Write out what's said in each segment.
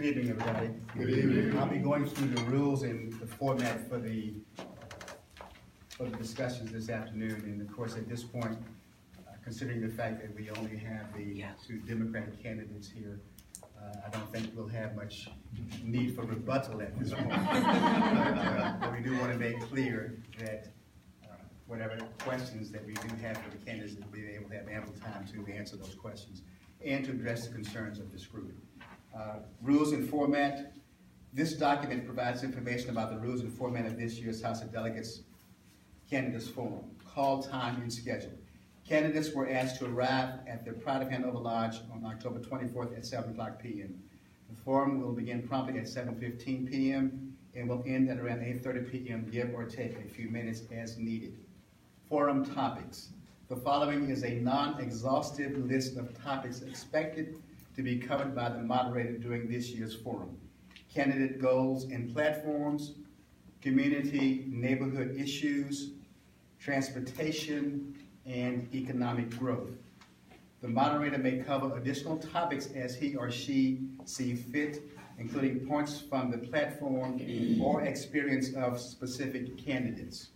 Good evening, everybody. Good evening. I'll be going through the rules and the format for the discussions this afternoon. And of course, at this point, considering the fact that we only have the two Democratic candidates here, I don't think we'll have much need for rebuttal at this point. But we do want to make clear that whatever questions that we do have for the candidates, we'll be able to have ample time to answer those questions and to address the concerns of this group. Rules and format. This document provides information about the rules and format of this year's House of Delegates Candidates Forum. Call time and schedule. Candidates were asked to arrive at the Pride of Hanover Lodge on October 24th at 7 o'clock p.m. The forum will begin promptly at 7:15 p.m. and will end at around 8:30 p.m., give or take a few minutes as needed. Forum topics. The following is a non-exhaustive list of topics expected to be covered by the moderator during this year's forum. Candidate goals and platforms, community neighborhood issues, transportation, and economic growth. The moderator may cover additional topics as he or she see fit, including points from the platform or experience of specific candidates.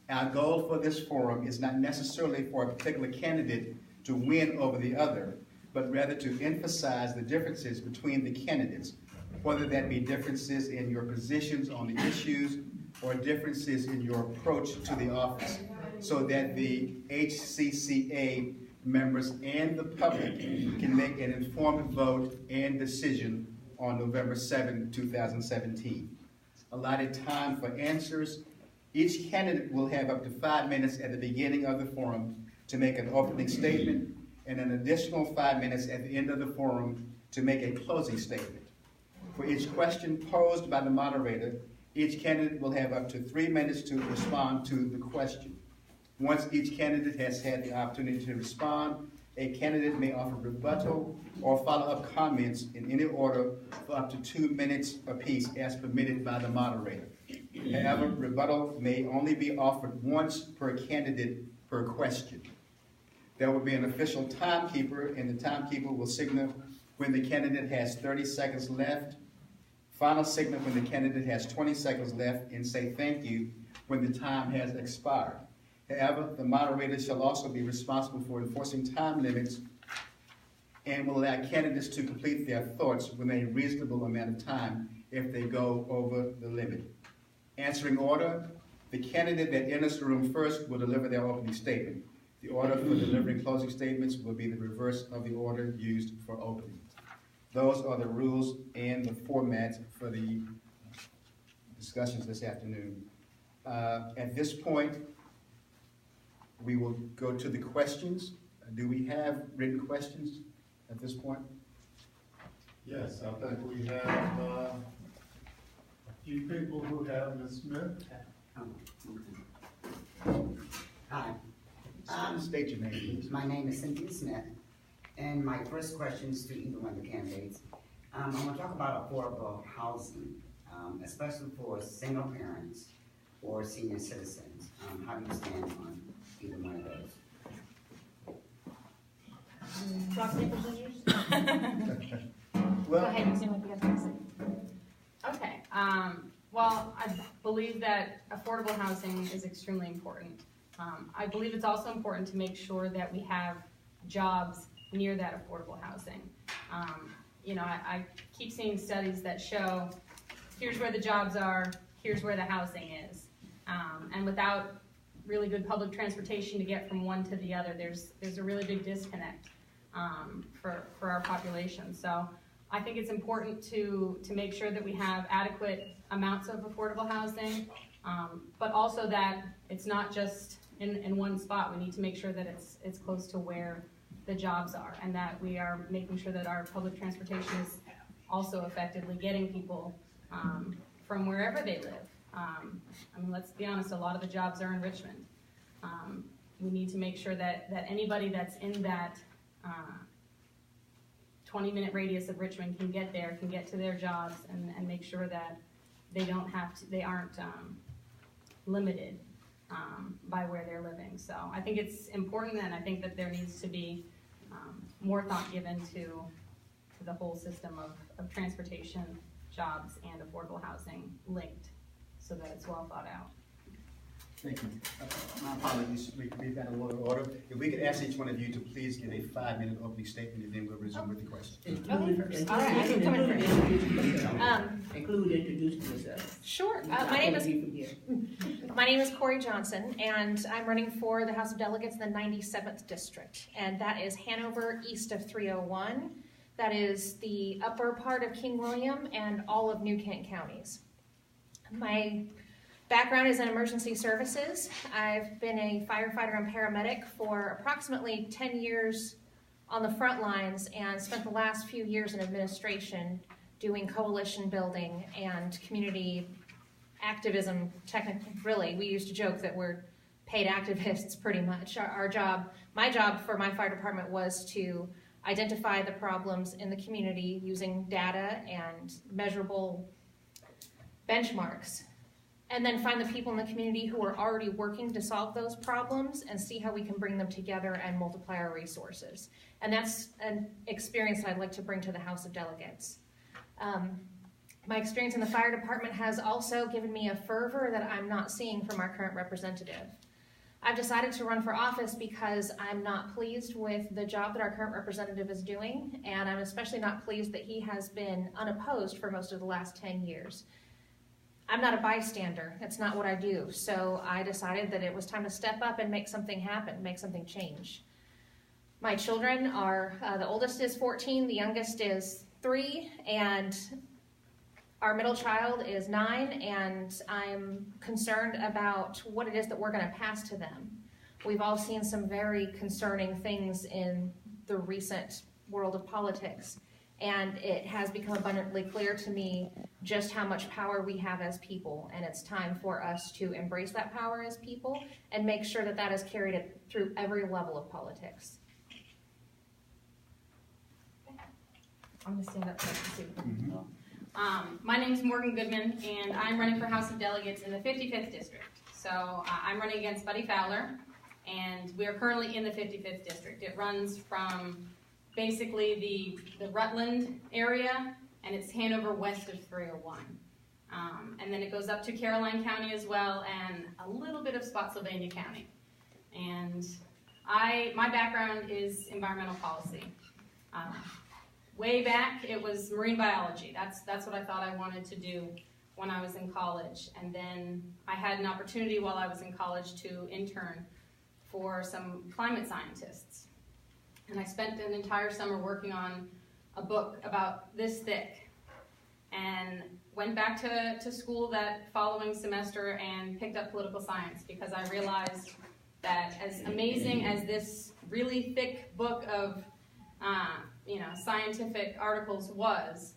Our goal for this forum is not necessarily for a particular candidate to win over the other, but rather to emphasize the differences between the candidates, whether that be differences in your positions on the issues or differences in your approach to the office, so that the HCCA members and the public can make an informed vote and decision on November 7, 2017. Allotted time for answers. Each candidate will have up to 5 minutes at the beginning of the forum to make an opening statement, and an additional 5 minutes at the end of the forum to make a closing statement. For each question posed by the moderator, each candidate will have up to 3 minutes to respond to the question. Once each candidate has had the opportunity to respond, a candidate may offer rebuttal or follow-up comments in any order for up to 2 minutes apiece as permitted by the moderator. However, rebuttal may only be offered once per candidate per question. There will be an official timekeeper, and the timekeeper will signal when the candidate has 30 seconds left, final signal when the candidate has 20 seconds left, and say thank you when the time has expired. However, the moderator shall also be responsible for enforcing time limits and will allow candidates to complete their thoughts within a reasonable amount of time if they go over the limit. Answering order, the candidate that enters the room first will deliver their opening statement. The order for delivering closing statements will be the reverse of the order used for opening. Those are the rules and the format for the discussions this afternoon. At this point, we will go to the questions. Do we have written questions at this point? Yes, I think we have a few people who have. Ms. Smith. Hi. State your name, please. My name is Cynthia Smith, and my first question is to either one of the candidates. I want to talk about affordable housing, especially for single parents or senior citizens. How do you stand on either one of those? Rock, paper, scissors? Well, Go ahead, you seem like you got something to say. Okay, well, I believe that affordable housing is extremely important. I believe it's also important to make sure that we have jobs near that affordable housing. You know, I keep seeing studies that show here's where the jobs are, here's where the housing is. And without really good public transportation to get from one to the other, there's a really big disconnect for our population. So I think it's important to make sure that we have adequate amounts of affordable housing, but also that it's not just in one spot. We need to make sure that it's close to where the jobs are, and that we are making sure that our public transportation is also effectively getting people from wherever they live. I mean, let's be honest, a lot of the jobs are in Richmond. We need to make sure that anybody that's in that 20-minute radius of Richmond can get there, can get to their jobs, and make sure that they aren't limited by where they're living. So I think it's important, and I think that there needs to be more thought given to the whole system of transportation, jobs, and affordable housing linked so that it's well thought out. Thank you. My apologies, we've got a lot of order. If we could ask each one of you to please give a 5-minute opening statement, and then we'll resume with the questions. All right, I can come in first. Include introducing yourself. Sure. My name is Cori Johnson, and I'm running for the House of Delegates in the 97th District, and that is Hanover east of 301. That is the upper part of King William and all of New Kent counties. My background is in emergency services. I've been a firefighter and paramedic for approximately 10 years on the front lines and spent the last few years in administration doing coalition building and community activism. Technically, really, we used to joke that we're paid activists pretty much. My job for my fire department was to identify the problems in the community using data and measurable benchmarks, and then find the people in the community who are already working to solve those problems and see how we can bring them together and multiply our resources. And that's an experience that I'd like to bring to the House of Delegates. My experience in the fire department has also given me a fervor that I'm not seeing from our current representative. I've decided to run for office because I'm not pleased with the job that our current representative is doing, and I'm especially not pleased that he has been unopposed for most of the last 10 years. I'm not a bystander. That's not what I do. So I decided that it was time to step up and make something happen, make something change. My children are, the oldest is 14, the youngest is 3, and our middle child is 9, and I'm concerned about what it is that we're going to pass to them. We've all seen some very concerning things in the recent world of politics, and it has become abundantly clear to me just how much power we have as people, and it's time for us to embrace that power as people and make sure that that is carried through every level of politics. I'm going to stand up so I can see. My name is Morgan Goodman, and I'm running for House of Delegates in the 55th District. So I'm running against Buddy Fowler, and we are currently in the 55th District. It runs from basically the Rutland area, and it's Hanover west of 301. And then it goes up to Caroline County as well, and a little bit of Spotsylvania County. And my background is environmental policy. Way back, it was marine biology. That's what I thought I wanted to do when I was in college. And then I had an opportunity while I was in college to intern for some climate scientists. And I spent an entire summer working on a book about this thick. And went back to school that following semester and picked up political science because I realized that as amazing as this really thick book of scientific articles was,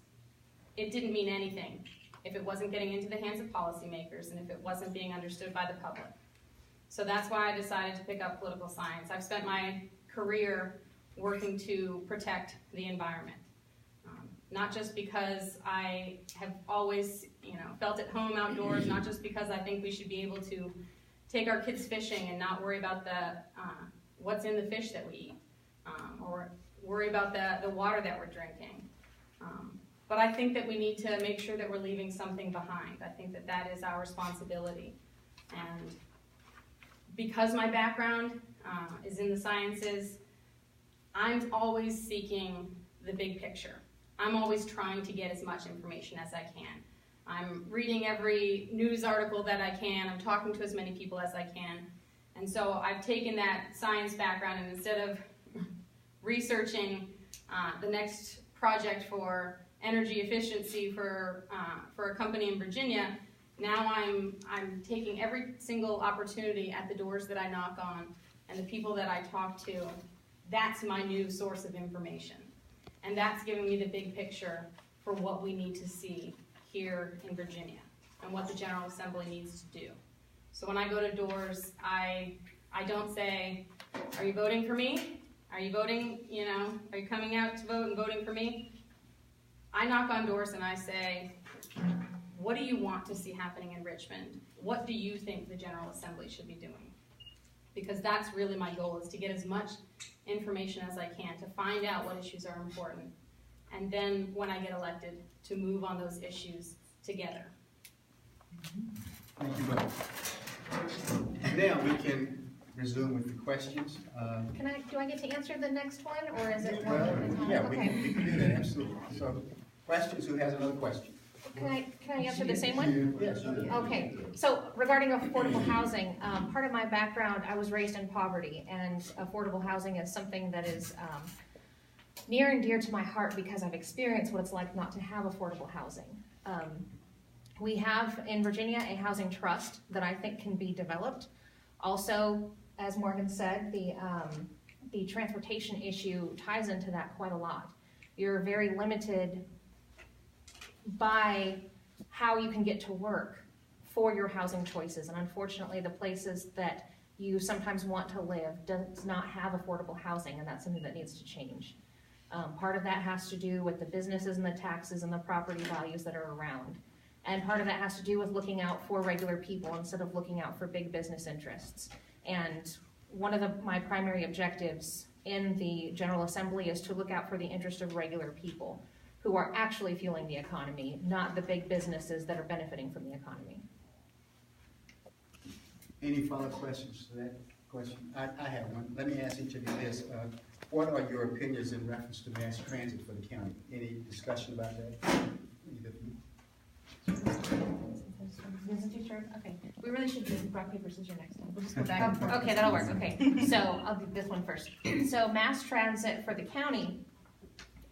it didn't mean anything if it wasn't getting into the hands of policymakers and if it wasn't being understood by the public. So that's why I decided to pick up political science. I've spent my career working to protect the environment. Not just because I have always, felt at home outdoors, not just because I think we should be able to take our kids fishing and not worry about what's in the fish that we eat, or worry about the water that we're drinking. But I think that we need to make sure that we're leaving something behind. I think that is our responsibility. And because my background is in the sciences, I'm always seeking the big picture. I'm always trying to get as much information as I can. I'm reading every news article that I can. I'm talking to as many people as I can. And so I've taken that science background, and instead of researching the next project for energy efficiency for a company in Virginia, now I'm taking every single opportunity at the doors that I knock on and the people that I talk to. That's my new source of information. And that's giving me the big picture for what we need to see here in Virginia and what the General Assembly needs to do. So when I go to doors, I don't say, are you voting for me? Are you voting, are you coming out to vote and voting for me? I knock on doors and I say, what do you want to see happening in Richmond? What do you think the General Assembly should be doing? Because that's really my goal, is to get as much information as I can, to find out what issues are important, and then when I get elected, to move on those issues together. Thank you both. Now we can resume with the questions. Do I get to answer the next one, or is it one Well, at a time? yeah, Okay. we can do that, absolutely. So, questions, who has another question? Can I answer the same one? Yes. Okay, so regarding affordable housing, part of my background, I was raised in poverty, and affordable housing is something that is near and dear to my heart because I've experienced what it's like not to have affordable housing. We have in Virginia a housing trust that I think can be developed. Also, as Morgan said, the transportation issue ties into that quite a lot. You're very limited by how you can get to work for your housing choices, and unfortunately the places that you sometimes want to live does not have affordable housing, and that's something that needs to change. Part of that has to do with the businesses and the taxes and the property values that are around, and part of that has to do with looking out for regular people instead of looking out for big business interests. And one of my primary objectives in the General Assembly is to look out for the interest of regular people who are actually fueling the economy, not the big businesses that are benefiting from the economy. Any follow-up questions to that question? I have one. Let me ask each of you this. What are your opinions in reference to mass transit for the county? Any discussion about that? Either of you? Okay, we really should do rock, paper, scissors next time. We'll just go back and forth. Okay, that'll work, okay. So I'll do this one first. So mass transit for the county,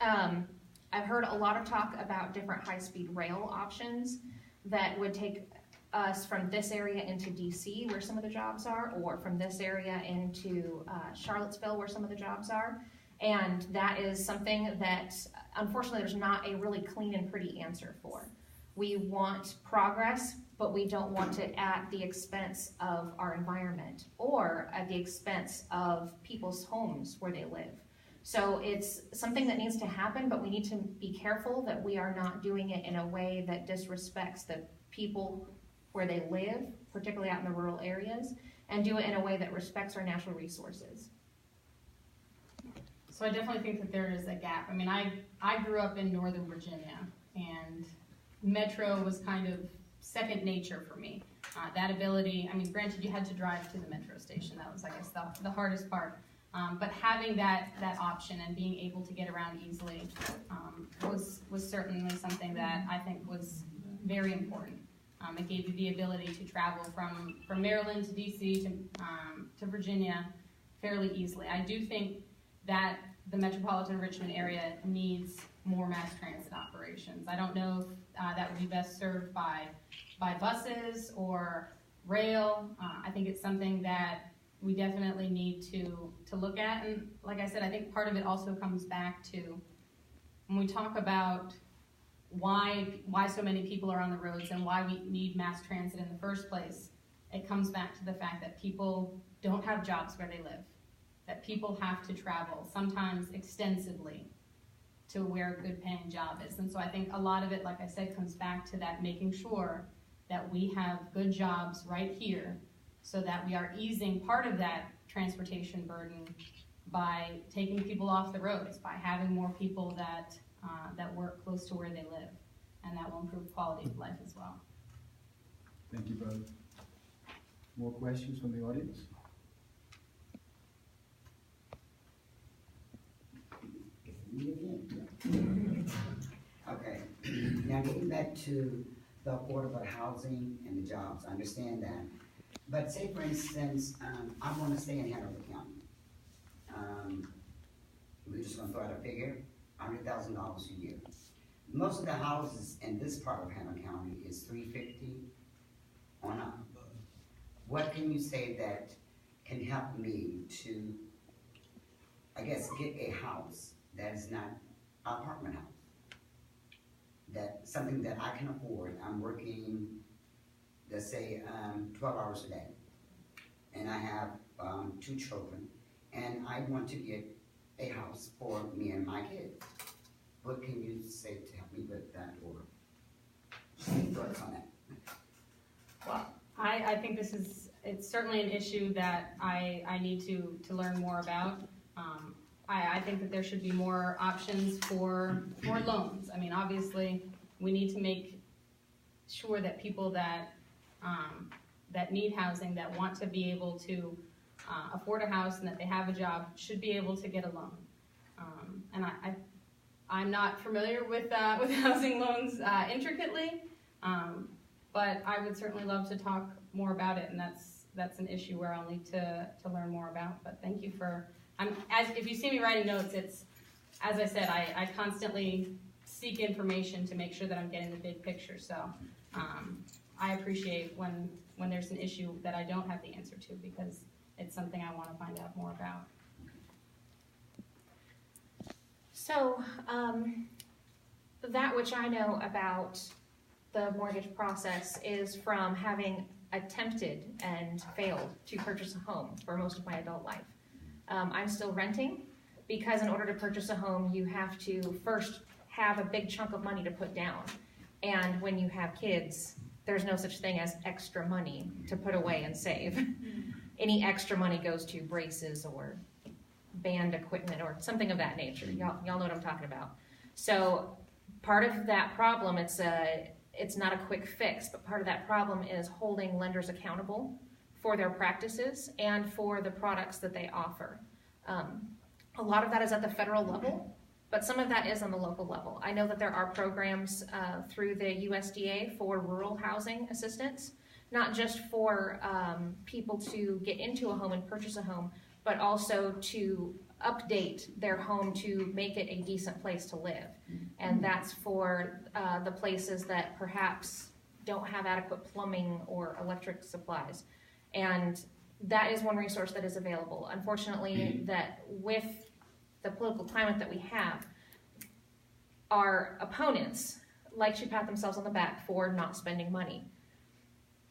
I've heard a lot of talk about different high-speed rail options that would take us from this area into DC where some of the jobs are, or from this area into Charlottesville where some of the jobs are. And that is something that unfortunately there's not a really clean and pretty answer for. We want progress, but we don't want it at the expense of our environment or at the expense of people's homes where they live. So it's something that needs to happen, but we need to be careful that we are not doing it in a way that disrespects the people where they live, particularly out in the rural areas, and do it in a way that respects our natural resources. So I definitely think that there is a gap. I mean, I grew up in Northern Virginia, and Metro was kind of second nature for me. That ability, I mean, granted you had to drive to the Metro station. That was, I guess, the hardest part. But having that option and being able to get around easily was certainly something that I think was very important. It gave you the ability to travel from Maryland to DC to Virginia fairly easily. I do think that the metropolitan Richmond area needs more mass transit operations. I don't know if that would be best served by buses or rail. I think it's something that we definitely need to look at. And like I said, I think part of it also comes back to when we talk about why so many people are on the roads and why we need mass transit in the first place. It comes back to the fact that people don't have jobs where they live, that people have to travel, sometimes extensively, to where a good paying job is. And so I think a lot of it, like I said, comes back to that, making sure that we have good jobs right here so that we are easing part of that transportation burden by taking people off the roads, by having more people that work close to where they live, and that will improve quality of life as well. Thank you both. More questions from the audience? Okay, now getting back to the affordable housing and the jobs, I understand that. But say for instance, I want to stay in Hanover County. We're just going to throw out a figure, $100,000 a year. Most of the houses in this part of Hanover County is $350 on up. What can you say that can help me to, I guess, get a house that is not an apartment house? That something that I can afford. I'm working, let's say, 12 hours a day, and I have 2 children, and I want to get a house for me and my kids. What can you say to help me with that, or any thoughts on that? Well, I think it's certainly an issue that I need to learn more about. I think that there should be more options for loans. I mean, obviously, we need to make sure that people that that need housing, that want to be able to afford a house and that they have a job, should be able to get a loan. And I'm not familiar with housing loans intricately, but I would certainly love to talk more about it, and that's an issue where I'll need to learn more about. But thank you for, if you see me writing notes, it's, as I said, I constantly seek information to make sure that I'm getting the big picture. So I appreciate when there's an issue that I don't have the answer to, because it's something I want to find out more about. So, that which I know about the mortgage process is from having attempted and failed to purchase a home for most of my adult life. I'm still renting, because in order to purchase a home, you have to first have a big chunk of money to put down. And when you have kids, there's no such thing as extra money to put away and save. Any extra money goes to braces or band equipment or something of that nature. Y'all know what I'm talking about. So part of that problem, it's not a quick fix, but part of that problem is holding lenders accountable for their practices and for the products that they offer. A lot of that is at the federal level, but some of that is on the local level. I know that there are programs through the USDA for rural housing assistance, not just for people to get into a home and purchase a home, but also to update their home to make it a decent place to live. And that's for the places that perhaps don't have adequate plumbing or electric supplies. And that is one resource that is available. Unfortunately, that with the political climate that we have, our opponents like to pat themselves on the back for not spending money,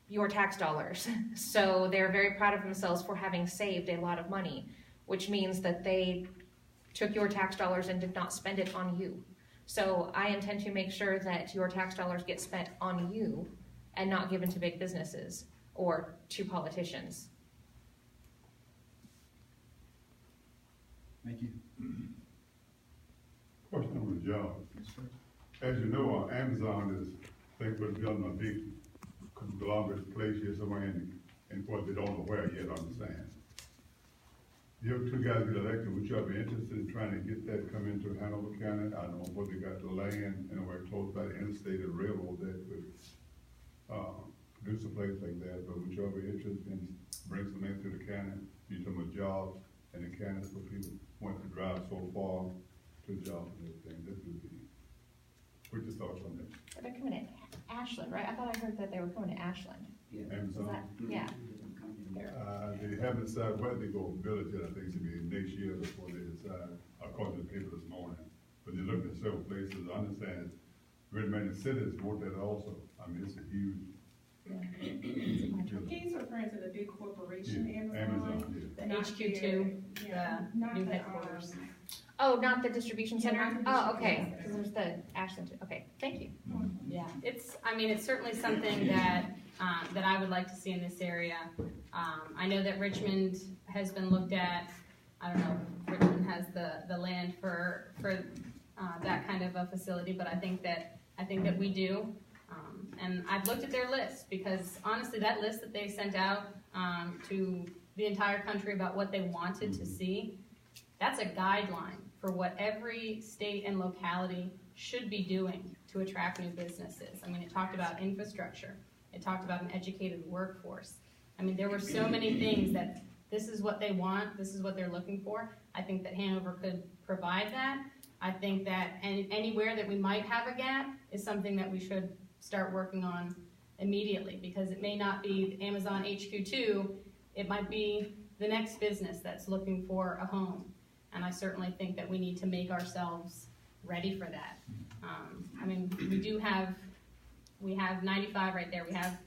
your tax dollars. So they're very proud of themselves for having saved a lot of money, which means that they took your tax dollars and did not spend it on you. So I intend to make sure that your tax dollars get spent on you and not given to big businesses or to politicians. Thank you. Question on the job. As you know, Amazon is, I think, we're building a big conglomerate place here somewhere in what they don't know where yet, understand. You have two guys get elected, would you ever be interested in trying to get that come into Hanover County? I don't know what they got the land, anywhere close by the interstate or railroad that could produce a place like that, but would you ever be interested in bring some into the county, be some of jobs in the county for people who want to drive so far to jobs and everything? This would be, what's your thoughts on this? They're coming to Ashland, right? I thought I heard that they were coming to Ashland. Yeah. Amazon? Yeah. They haven't decided where they go build it yet. I think it's gonna be next year before they decide, according to the paper this morning. But they're looking at several places. I understand Red Man Cities want that also. I mean, it's a huge. He's referring to the big corporation, Yeah, Amazon, the HQ2, not new the, headquarters. Oh, not the distribution center? not the Oh, okay. distribution Because there's the Ashland. Okay, thank you. Yeah, it's certainly something that I would like to see in this area. I know that Richmond has been looked at. I don't know if Richmond has the land for that kind of a facility, but I think that we do. And I've looked at their list, because honestly, that list that they sent out to the entire country about what they wanted to see, that's a guideline for what every state and locality should be doing to attract new businesses. I mean, it talked about infrastructure. It talked about an educated workforce. I mean, there were so many things that this is what they want, this is what they're looking for. I think that Hanover could provide that. I think that anywhere that we might have a gap is something that we should start working on immediately, because it may not be Amazon HQ2, it might be the next business that's looking for a home. And I certainly think that we need to make ourselves ready for that. I mean, we have 95 right there. We have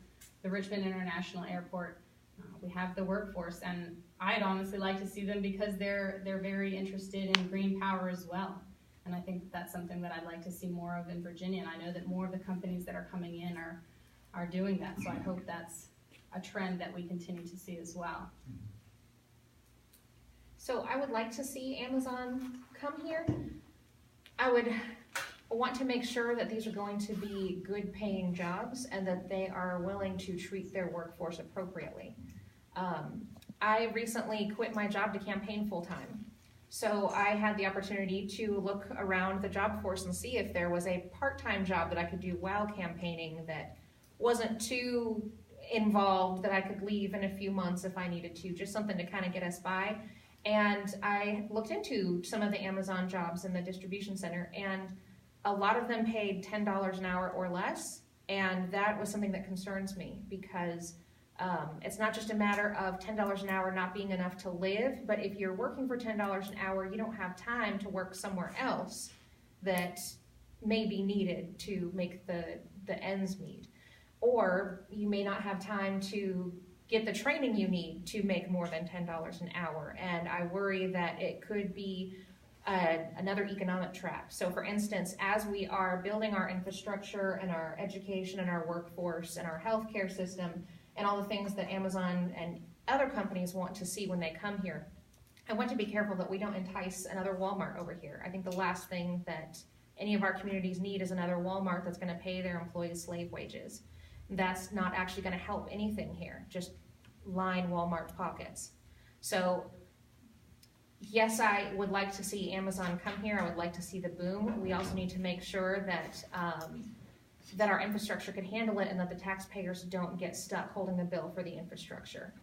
the Richmond International Airport. We have the workforce, and I'd honestly like to see them, because they're very interested in green power as well. And I think that's something that I'd like to see more of in Virginia. And I know that more of the companies that are coming in are doing that. So I hope that's a trend that we continue to see as well. So I would like to see Amazon come here. I would want to make sure that these are going to be good paying jobs and that they are willing to treat their workforce appropriately. I recently quit my job to campaign full-time. So I had the opportunity to look around the job force and see if there was a part-time job that I could do while campaigning that wasn't too involved, that I could leave in a few months if I needed to, just something to kind of get us by. And I looked into some of the Amazon jobs in the distribution center, and a lot of them paid $10 an hour or less, and that was something that concerns me because it's not just a matter of $10 an hour not being enough to live, but if you're working for $10 an hour, you don't have time to work somewhere else that may be needed to make the ends meet. Or you may not have time to get the training you need to make more than $10 an hour. And I worry that it could be another economic trap. So for instance, as we are building our infrastructure and our education and our workforce and our healthcare system and all the things that Amazon and other companies want to see when they come here, I want to be careful that we don't entice another Walmart over here. I think the last thing that any of our communities need is another Walmart that's going to pay their employees slave wages. That's not actually going to help anything here, just line Walmart pockets. So yes, I would like to see Amazon come here. I would like to see the boom. We also need to make sure that that our infrastructure can handle it and that the taxpayers don't get stuck holding the bill for the infrastructure.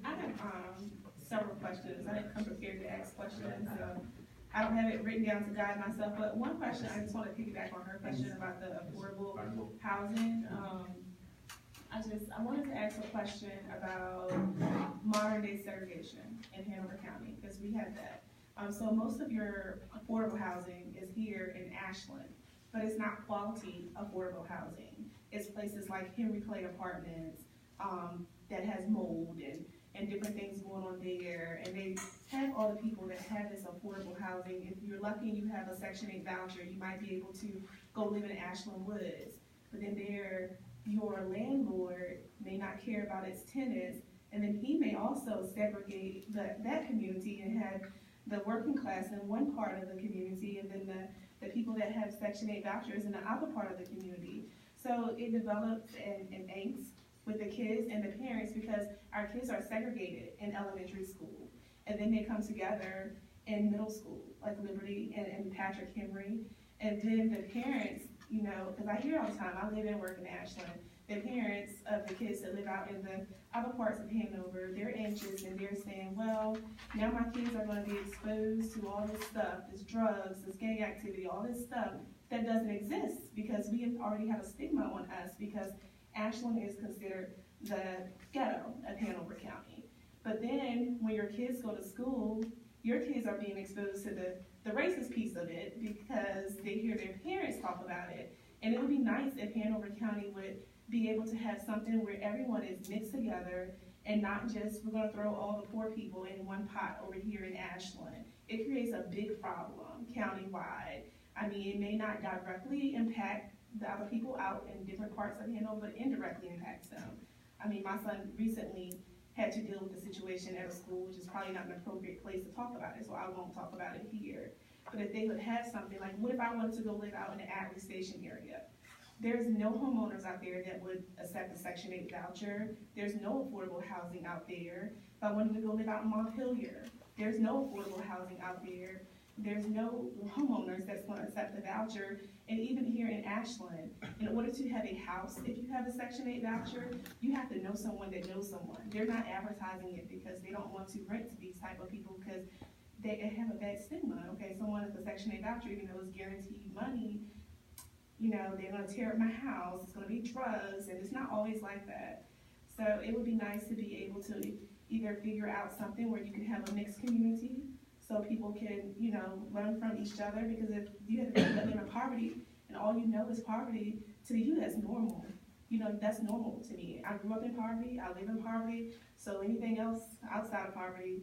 I have several questions. I didn't come prepared to ask questions. I don't have it written down to guide myself, but one question, I just want to piggyback on her question about the affordable housing. I wanted to ask a question about modern day segregation in Hanover County, because we have that. So most of your affordable housing is here in Ashland, but it's not quality affordable housing. It's places like Henry Clay Apartments that has mold and different things going on there, and they have all the people that have this affordable housing. If you're lucky and you have a Section 8 voucher, you might be able to go live in Ashland Woods, but then your landlord may not care about its tenants, and then he may also segregate that community and have the working class in one part of the community and then the people that have Section 8 vouchers in the other part of the community. So it develops an angst with the kids and the parents because our kids are segregated in elementary school, and then they come together in middle school, like Liberty and Patrick Henry, and then the parents, you know, because I hear all the time, I live and work in Ashland, the parents of the kids that live out in the other parts of Hanover, they're anxious and they're saying, well, now my kids are going to be exposed to all this stuff, this drugs, this gang activity, all this stuff that doesn't exist because we already have a stigma on us because Ashland is considered the ghetto of Hanover County. But then when your kids go to school, your kids are being exposed to the racist piece of it because they hear their parents talk about it. And it would be nice if Hanover County would be able to have something where everyone is mixed together and not just, we're going to throw all the poor people in one pot over here in Ashland. It creates a big problem countywide. I mean, it may not directly impact the other people out in different parts of Hanover, but indirectly impacts them. I mean, my son recently had to deal with the situation at a school, which is probably not an appropriate place to talk about it, so I won't talk about it here. But if they would have something, like what if I wanted to go live out in the Atlee Station area? There's no homeowners out there that would accept a Section 8 voucher. There's no affordable housing out there. If I wanted to go live out in Montpelier, there's no affordable housing out there. There's no homeowners that's going to accept the voucher. And even here in Ashland, in order to have a house, if you have a Section 8 voucher, you have to know someone that knows someone. They're not advertising it because they don't want to rent to these type of people because they have a bad stigma. Okay, someone with a Section 8 voucher, even though it's guaranteed money, you know, they're going to tear up my house, it's going to be drugs, and it's not always like that. So it would be nice to be able to either figure out something where you can have a mixed community so people can, you know, learn from each other, because if you have people that live in poverty and all you know is poverty, to you that's normal. You know, that's normal to me. I grew up in poverty, I live in poverty, so anything else outside of poverty,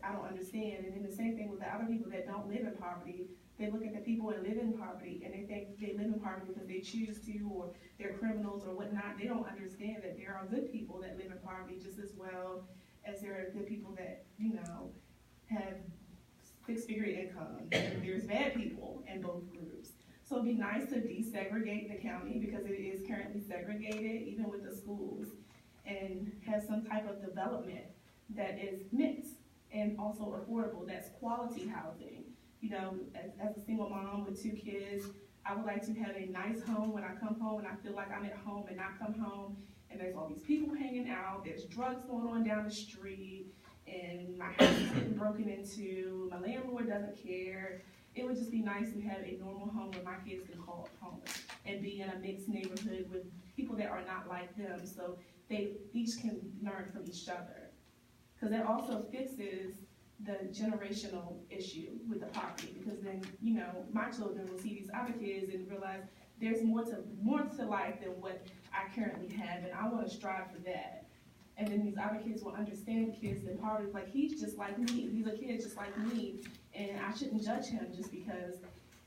I don't understand. And then the same thing with the other people that don't live in poverty, they look at the people who live in poverty and they think they live in poverty because they choose to, or they're criminals or whatnot. They don't understand that there are good people that live in poverty just as well as there are good people that, you know, have six-figure income. And there's bad people in both groups. So it'd be nice to desegregate the county because it is currently segregated, even with the schools, and have some type of development that is mixed and also affordable, that's quality housing. You know, as a single mom with 2 kids, I would like to have a nice home when I come home and I feel like I'm at home and not come home and there's all these people hanging out, there's drugs going on down the street, and my house is getting broken into, my landlord doesn't care. It would just be nice to have a normal home where my kids can call home and be in a mixed neighborhood with people that are not like them, so they each can learn from each other. Because that also fixes the generational issue with the poverty, because then, you know, my children will see these other kids and realize there's more to life than what I currently have, and I want to strive for that. And then these other kids will understand kids in poverty, like, he's just like me, he's a kid just like me, and I shouldn't judge him just because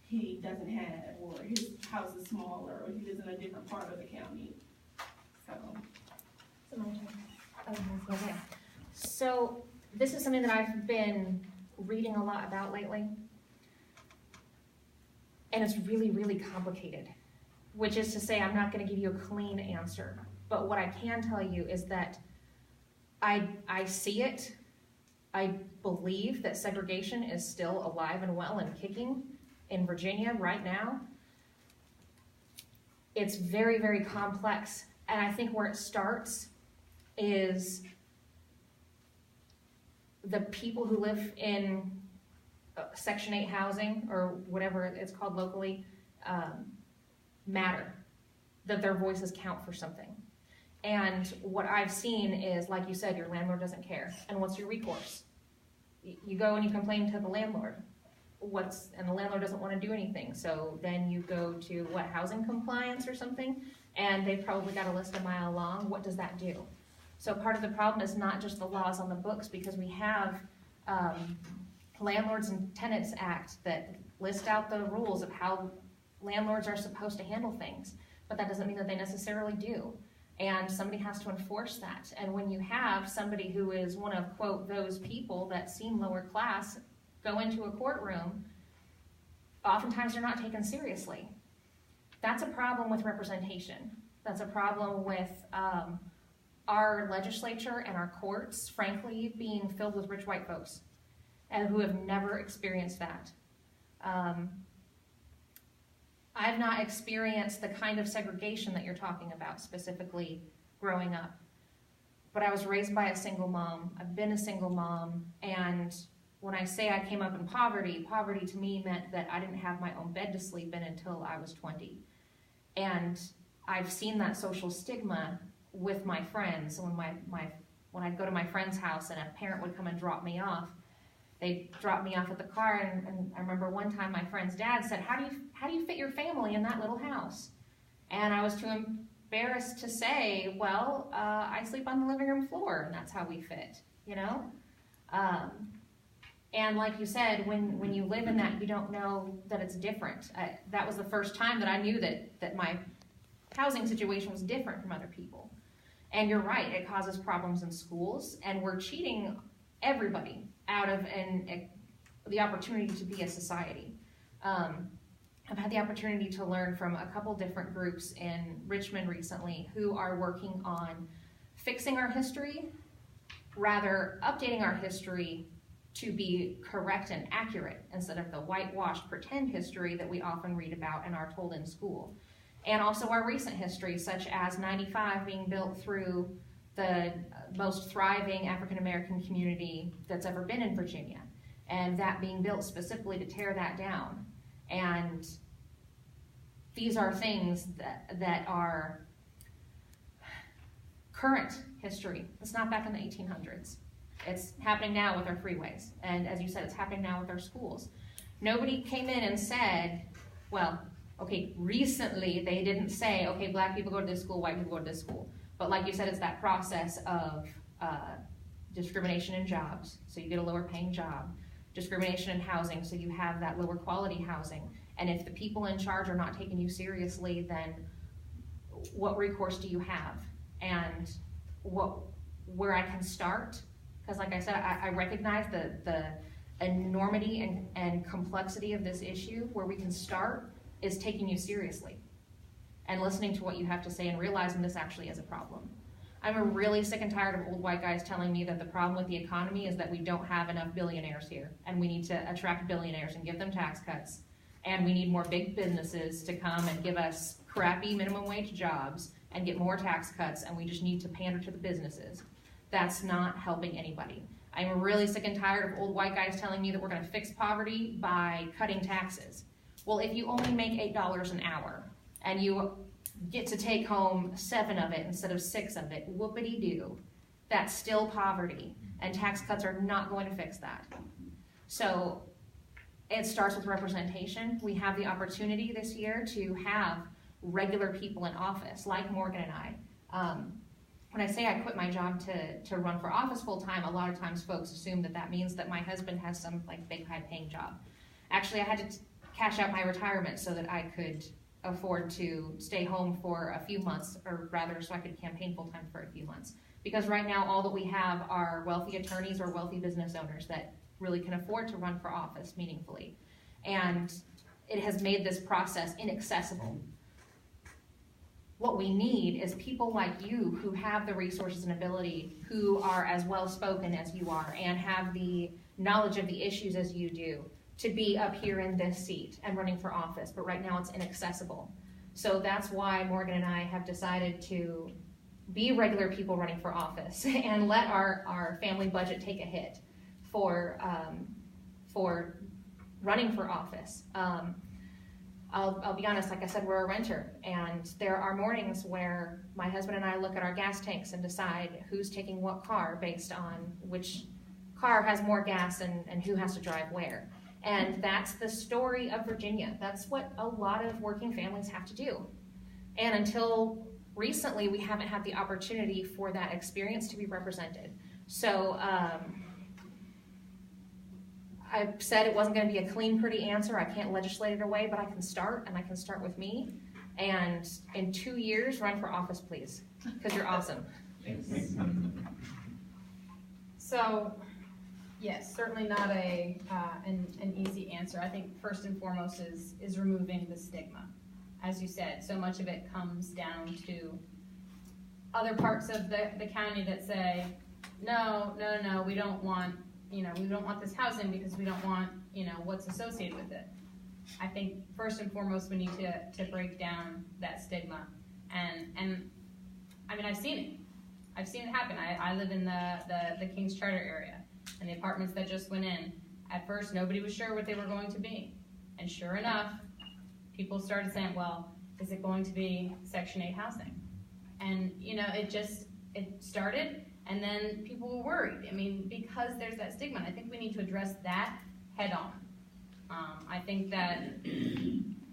he doesn't have, or his house is smaller, or he lives in a different part of the county. So this is something that I've been reading a lot about lately, and it's really, really complicated, which is to say I'm not going to give you a clean answer, but what I can tell you is that I see it. I believe that segregation is still alive and well and kicking in Virginia right now. It's very, very complex, and I think where it starts is the people who live in Section 8 housing, or whatever it's called locally, matter, that their voices count for something. And what I've seen is, like you said, your landlord doesn't care. And what's your recourse? You go and you complain to the landlord. And the landlord doesn't want to do anything. So then you go to, what, housing compliance or something? And they've probably got a list a mile long. What does that do? So part of the problem is not just the laws on the books, because we have Landlords and Tenants Act that list out the rules of how landlords are supposed to handle things, but that doesn't mean that they necessarily do. And somebody has to enforce that. And when you have somebody who is one of, quote, those people that seem lower class go into a courtroom, oftentimes they're not taken seriously. That's a problem with representation. That's a problem with our legislature and our courts, frankly, being filled with rich white folks and who have never experienced that. I've not experienced the kind of segregation that you're talking about specifically growing up, but I was raised by a single mom. I've been a single mom, and when I say I came up in poverty, poverty to me meant that I didn't have my own bed to sleep in until I was 20. And I've seen that social stigma with my friends. When I'd go to my friend's house and a parent would come and drop me off, they'd drop me off at the car, and I remember one time my friend's dad said, how do you fit your family in that little house? And I was too embarrassed to say, well, I sleep on the living room floor, and that's how we fit, you know? And like you said, when you live in that, you don't know that it's different. That was the first time that I knew that my housing situation was different from other people. And you're right, it causes problems in schools, and we're cheating everybody out of the opportunity to be a society. I've had the opportunity to learn from a couple different groups in Richmond recently who are working on fixing our history, rather updating our history to be correct and accurate instead of the whitewashed pretend history that we often read about and are told in school. And also our recent history, such as 95 being built through the most thriving African-American community that's ever been in Virginia, and that being built specifically to tear that down. And these are things that are current history. It's not back in the 1800s. It's happening now with our freeways. And as you said, it's happening now with our schools. Nobody came in and said, well, okay, recently they didn't say, okay, black people go to this school, white people go to this school. But like you said, it's that process of discrimination in jobs. So you get a lower paying job. discrimination in housing, so you have that lower quality housing. And if the people in charge are not taking you seriously, then what recourse do you have? And where I can start, because like I said, I recognize the enormity and complexity of this issue. Where we can start is taking you seriously and listening to what you have to say and realizing this actually is a problem. I'm really sick and tired of old white guys telling me that the problem with the economy is that we don't have enough billionaires here, and we need to attract billionaires and give them tax cuts, and we need more big businesses to come and give us crappy minimum wage jobs and get more tax cuts, and we just need to pander to the businesses. That's not helping anybody. I'm really sick and tired of old white guys telling me that we're gonna fix poverty by cutting taxes. Well, if you only make $8 an hour and you get to take home 7 of it instead of 6 of it, whoopity-doo. That's still poverty, and tax cuts are not going to fix that. So it starts with representation. We have the opportunity this year to have regular people in office, like Morgan and I. When I say I quit my job to run for office full-time, a lot of times folks assume that means that my husband has some like big high-paying job. Actually, I had to cash out my retirement so that I could afford to stay home for a few months, or rather so I could campaign full-time for a few months. Because right now all that we have are wealthy attorneys or wealthy business owners that really can afford to run for office meaningfully. And it has made this process inaccessible. What we need is people like you who have the resources and ability, who are as well-spoken as you are, and have the knowledge of the issues as you do, to be up here in this seat and running for office, but right now it's inaccessible. So that's why Morgan and I have decided to be regular people running for office and let our family budget take a hit for running for office. I'll be honest, like I said, we're a renter, and there are mornings where my husband and I look at our gas tanks and decide who's taking what car based on which car has more gas and who has to drive where. And that's the story of Virginia. That's what a lot of working families have to do. And until recently, we haven't had the opportunity for that experience to be represented. So I said it wasn't going to be a clean, pretty answer. I can't legislate it away, but I can start, and I can start with me. And in 2 years, run for office, please, because you're awesome. So, yes, certainly not an easy answer. I think first and foremost is removing the stigma. As you said, so much of it comes down to other parts of the county that say, no, we don't want, we don't want this housing because we don't want, what's associated with it. I think first and foremost we need to break down that stigma. And I mean, I've seen it. I've seen it happen. I live in the King's Charter area, and the apartments that just went in, at first nobody was sure what they were going to be. And sure enough, people started saying, well, is it going to be Section 8 housing? And it started, and then people were worried. I mean, because there's that stigma. I think we need to address that head on. I think that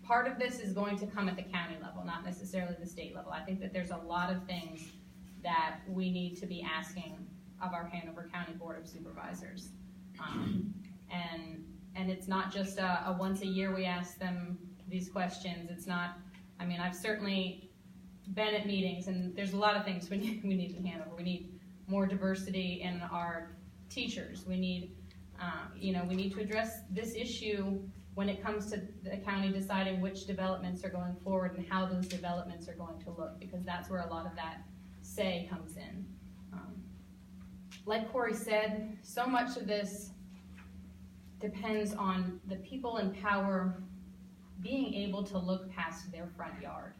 part of this is going to come at the county level, not necessarily the state level. I think that there's a lot of things that we need to be asking of our Hanover County Board of Supervisors. And it's not just a once a year we ask them these questions. It's not, I mean, I've certainly been at meetings, and there's a lot of things we need in Hanover. We need more diversity in our teachers. We need, we need to address this issue when it comes to the county deciding which developments are going forward and how those developments are going to look, because that's where a lot of that say comes in. Like Cori said, so much of this depends on the people in power being able to look past their front yard.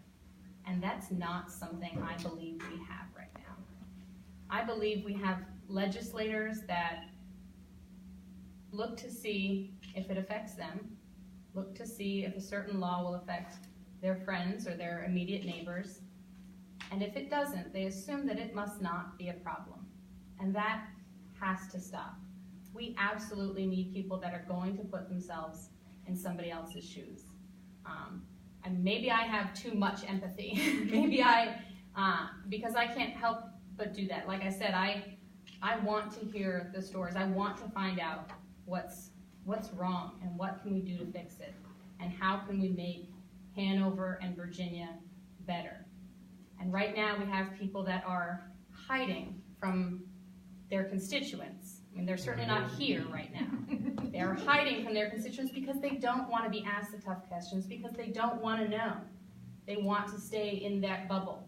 And that's not something I believe we have right now. I believe we have legislators that look to see if it affects them, look to see if a certain law will affect their friends or their immediate neighbors. And if it doesn't, they assume that it must not be a problem. And that has to stop. We absolutely need people that are going to put themselves in somebody else's shoes. And maybe I have too much empathy. Maybe because I can't help but do that. Like I said, I want to hear the stories. I want to find out what's what's wrong and what can we do to fix it? And how can we make Hanover and Virginia better? And right now we have people that are hiding from their constituents. I mean, they're certainly not here right now. They're hiding from their constituents because they don't want to be asked the tough questions, because they don't want to know. They want to stay in that bubble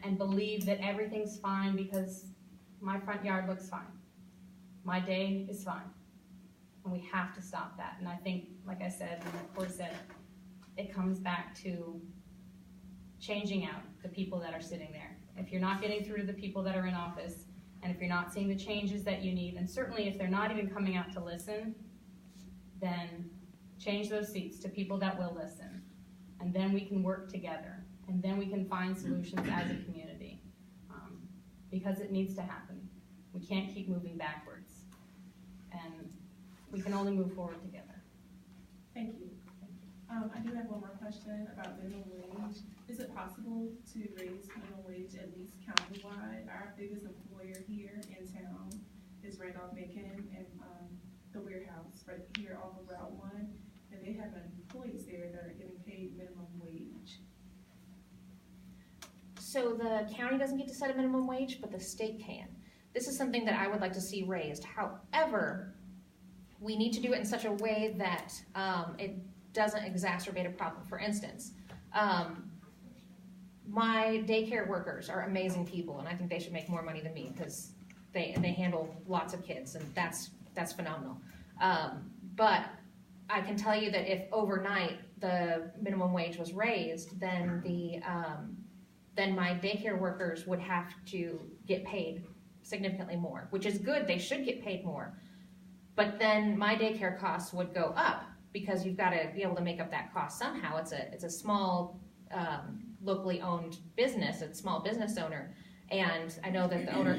and believe that everything's fine because my front yard looks fine. My day is fine. And we have to stop that. And I think, like I said, and of course said, it comes back to changing out the people that are sitting there. If you're not getting through to the people that are in office, and if you're not seeing the changes that you need, and certainly if they're not even coming out to listen, then change those seats to people that will listen. And then we can work together. And then we can find solutions as a community. Because it needs to happen. We can't keep moving backwards. And we can only move forward together. Thank you. I do have one more question about minimum wage. Is it possible to raise minimum wage at least countywide? Our biggest employer here in town is Randolph-Macon and the Warehouse right here off of Route 1. And they have employees there that are getting paid minimum wage. So the county doesn't get to set a minimum wage, but the state can. This is something that I would like to see raised. However, we need to do it in such a way that it doesn't exacerbate a problem. For instance, my daycare workers are amazing people, and I think they should make more money than me because they handle lots of kids, and that's phenomenal. But I can tell you that if overnight the minimum wage was raised, then then my daycare workers would have to get paid significantly more, which is good. They should get paid more. But then my daycare costs would go up because you've got to be able to make up that cost somehow. It's a small, locally owned business, a small business owner. And I know that the owner,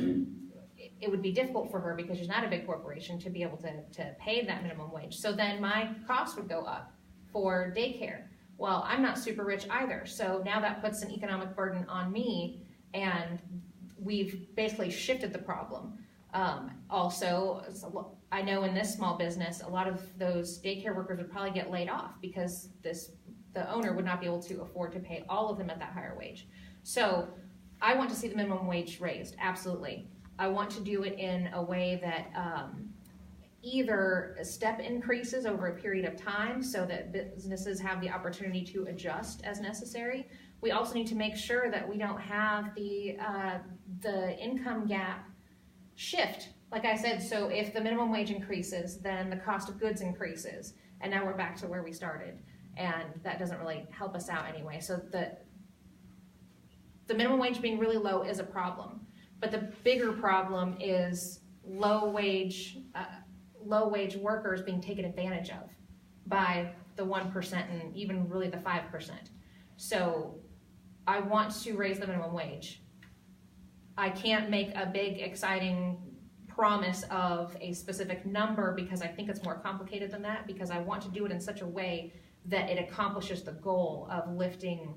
it would be difficult for her because she's not a big corporation to be able to pay that minimum wage. So then my costs would go up for daycare. Well, I'm not super rich either. So now that puts an economic burden on me, and we've basically shifted the problem. Also, I know in this small business, a lot of those daycare workers would probably get laid off because the owner would not be able to afford to pay all of them at that higher wage. So I want to see the minimum wage raised, absolutely. I want to do it in a way that either step increases over a period of time so that businesses have the opportunity to adjust as necessary. We also need to make sure that we don't have the income gap shift. Like I said, so if the minimum wage increases, then the cost of goods increases, and now we're back to where we started, and that doesn't really help us out anyway. So the minimum wage being really low is a problem, but the bigger problem is low wage workers being taken advantage of by the 1% and even really the 5%. So I want to raise the minimum wage. I can't make a big, exciting promise of a specific number because I think it's more complicated than that, because I want to do it in such a way that it accomplishes the goal of lifting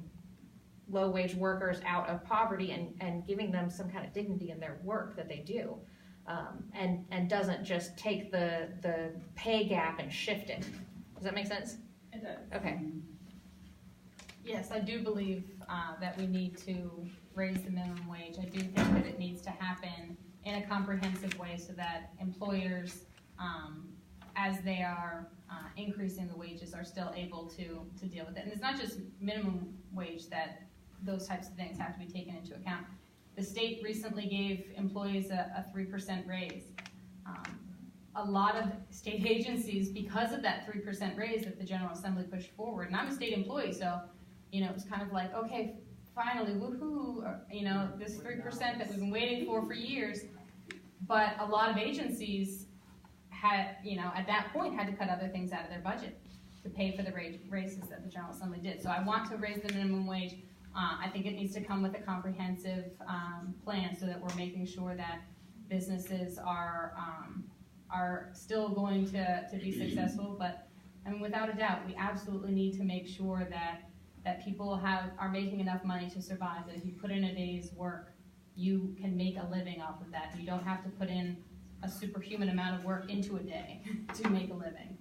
low-wage workers out of poverty and giving them some kind of dignity in their work that they do. And doesn't just take the pay gap and shift it. Does that make sense? It does. Okay. Yes, I do believe that we need to raise the minimum wage. I do think that it needs to happen in a comprehensive way so that employers, as they are increasing the wages, are still able to deal with it. And it's not just minimum wage that those types of things have to be taken into account. The state recently gave employees a 3% raise. A lot of state agencies, because of that 3% raise that the General Assembly pushed forward, and I'm a state employee, so it was kind of like, okay, finally, woohoo, this 3% that we've been waiting for years. But a lot of agencies had, at that point, had to cut other things out of their budget to pay for the raises that the General Assembly did. So I want to raise the minimum wage. I think it needs to come with a comprehensive plan so that we're making sure that businesses are still going to be successful. But without a doubt, we absolutely need to make sure that people are making enough money to survive. That if you put in a day's work, you can make a living off of that. You don't have to put in a superhuman amount of work into a day to make a living.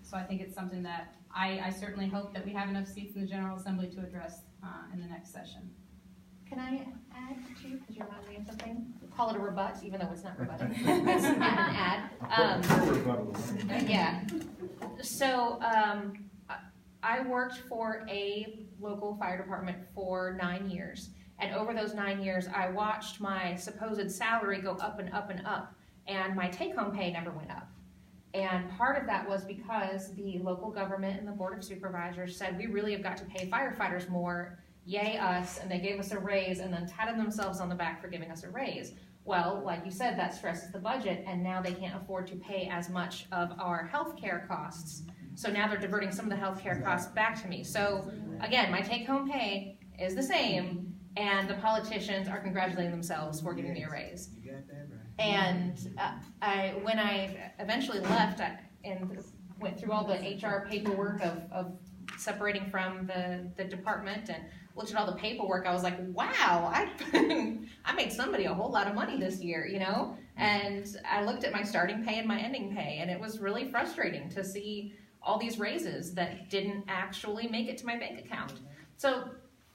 So I think it's something that I certainly hope that we have enough seats in the General Assembly to address in the next session. Can I add to you, because you're reminding me of something? Call it a rebut, even though it's not rebutting. It's an add. Yeah. So I worked for a local fire department for 9 years. And over those 9 years, I watched my supposed salary go up and up and up. And my take-home pay never went up. And part of that was because the local government and the Board of Supervisors said, we really have got to pay firefighters more. Yay us, and they gave us a raise and then patted themselves on the back for giving us a raise. Well, like you said, that stresses the budget, and now they can't afford to pay as much of our healthcare costs. So now they're diverting some of the healthcare costs back to me. So again, my take-home pay is the same, and the politicians are congratulating themselves for giving me a raise. You got that right. And when I eventually left and went through all the HR paperwork of separating from the department and looked at all the paperwork, I was like, wow, I made somebody a whole lot of money this year, you know? And I looked at my starting pay and my ending pay, and it was really frustrating to see all these raises that didn't actually make it to my bank account. So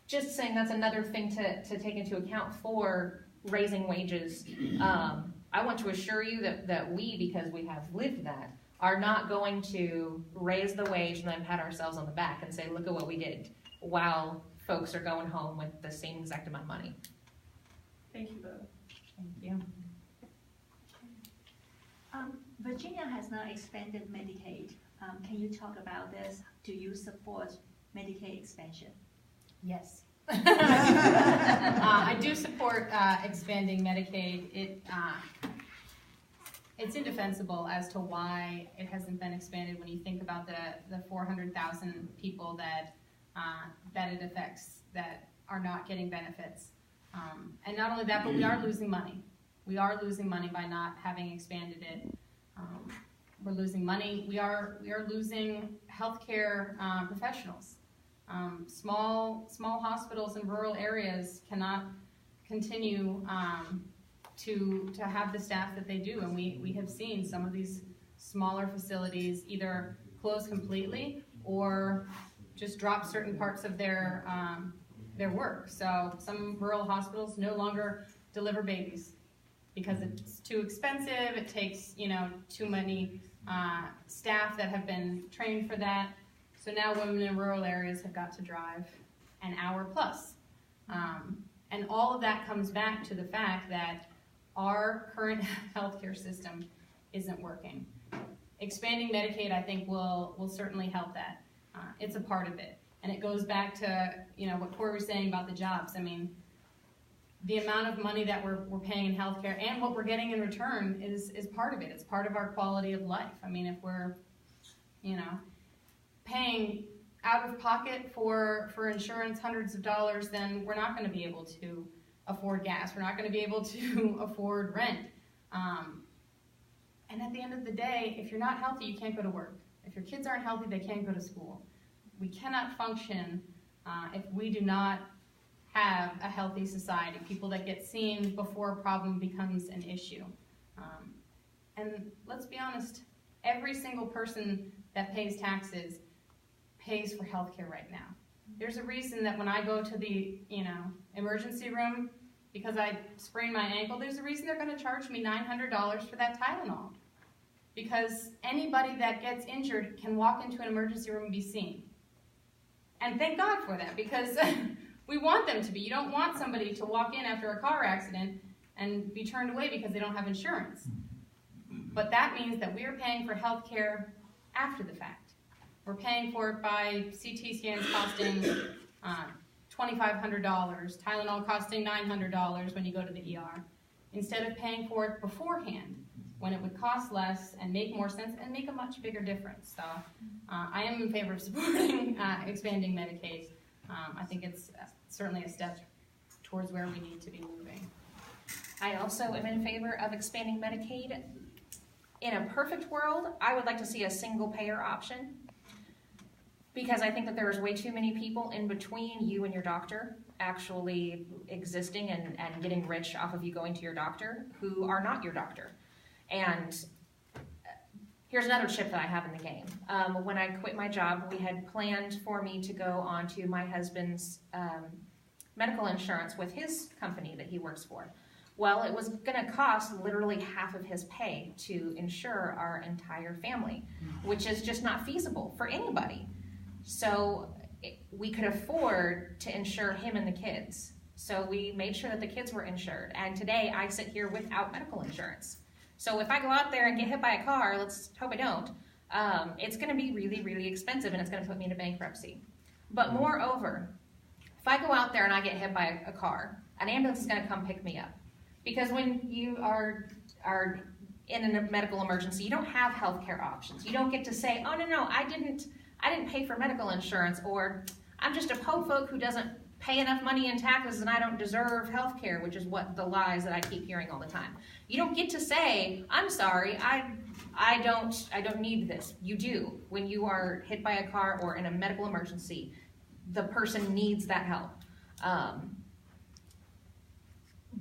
just saying that's another thing to take into account for raising wages. I want to assure you that we, because we have lived that, are not going to raise the wage and then pat ourselves on the back and say, look at what we did, while folks are going home with the same exact amount of money. Thank you both. Thank you. Virginia has now expanded Medicaid. Can you talk about this? Do you support Medicaid expansion? Yes. I do support expanding Medicaid. It's indefensible as to why it hasn't been expanded when you think about the 400,000 people that it affects that are not getting benefits. And not only that, but we are losing money. We are losing money by not having expanded it. We're losing money. We are losing healthcare professionals. Small hospitals in rural areas cannot continue to have the staff that they do, and we have seen some of these smaller facilities either close completely or just drop certain parts of their work. So some rural hospitals no longer deliver babies because it's too expensive. It takes too many staff that have been trained for that. So now women in rural areas have got to drive an hour plus. And all of that comes back to the fact that our current healthcare system isn't working. Expanding Medicaid, I think, will certainly help that. It's a part of it. And it goes back to what Cori was saying about the jobs. I mean, the amount of money that we're paying in healthcare and what we're getting in return is part of it. It's part of our quality of life. I mean, if we're, paying out of pocket for insurance hundreds of dollars, then we're not going to be able to afford gas. We're not going to be able to afford rent. And at the end of the day, if you're not healthy, you can't go to work. If your kids aren't healthy, they can't go to school. We cannot function if we do not have a healthy society, people that get seen before a problem becomes an issue. And let's be honest, every single person that pays taxes pays for healthcare right now. There's a reason that when I go to the emergency room because I sprained my ankle, there's a reason they're going to charge me $900 for that Tylenol. Because anybody that gets injured can walk into an emergency room and be seen. And thank God for that, because we want them to be. You don't want somebody to walk in after a car accident and be turned away because they don't have insurance. But that means that we're paying for health care after the fact. We're paying for it by CT scans costing $2,500, Tylenol costing $900 when you go to the ER, instead of paying for it beforehand when it would cost less and make more sense and make a much bigger difference. So I am in favor of supporting expanding Medicaid. I think it's certainly a step towards where we need to be moving. I also am in favor of expanding Medicaid. In a perfect world, I would like to see a single payer option, because I think that there is way too many people in between you and your doctor actually existing and getting rich off of you going to your doctor who are not your doctor. And here's another chip that I have in the game. When I quit my job, we had planned for me to go on to my husband's medical insurance with his company that he works for. Well, it was gonna cost literally half of his pay to insure our entire family, which is just not feasible for anybody. So we could afford to insure him and the kids. So we made sure that the kids were insured. And today I sit here without medical insurance. So if I go out there and get hit by a car, let's hope I don't, it's gonna be really, really expensive and it's gonna put me into bankruptcy. But moreover, if I go out there and I get hit by a car, an ambulance is gonna come pick me up. Because when you are in a medical emergency, you don't have healthcare options. You don't get to say, oh no, I didn't pay for medical insurance, or I'm just a po folk who doesn't pay enough money in taxes and I don't deserve health care, which is what the lies that I keep hearing all the time. You don't get to say, I'm sorry, I don't need this. You do. When you are hit by a car or in a medical emergency, the person needs that help.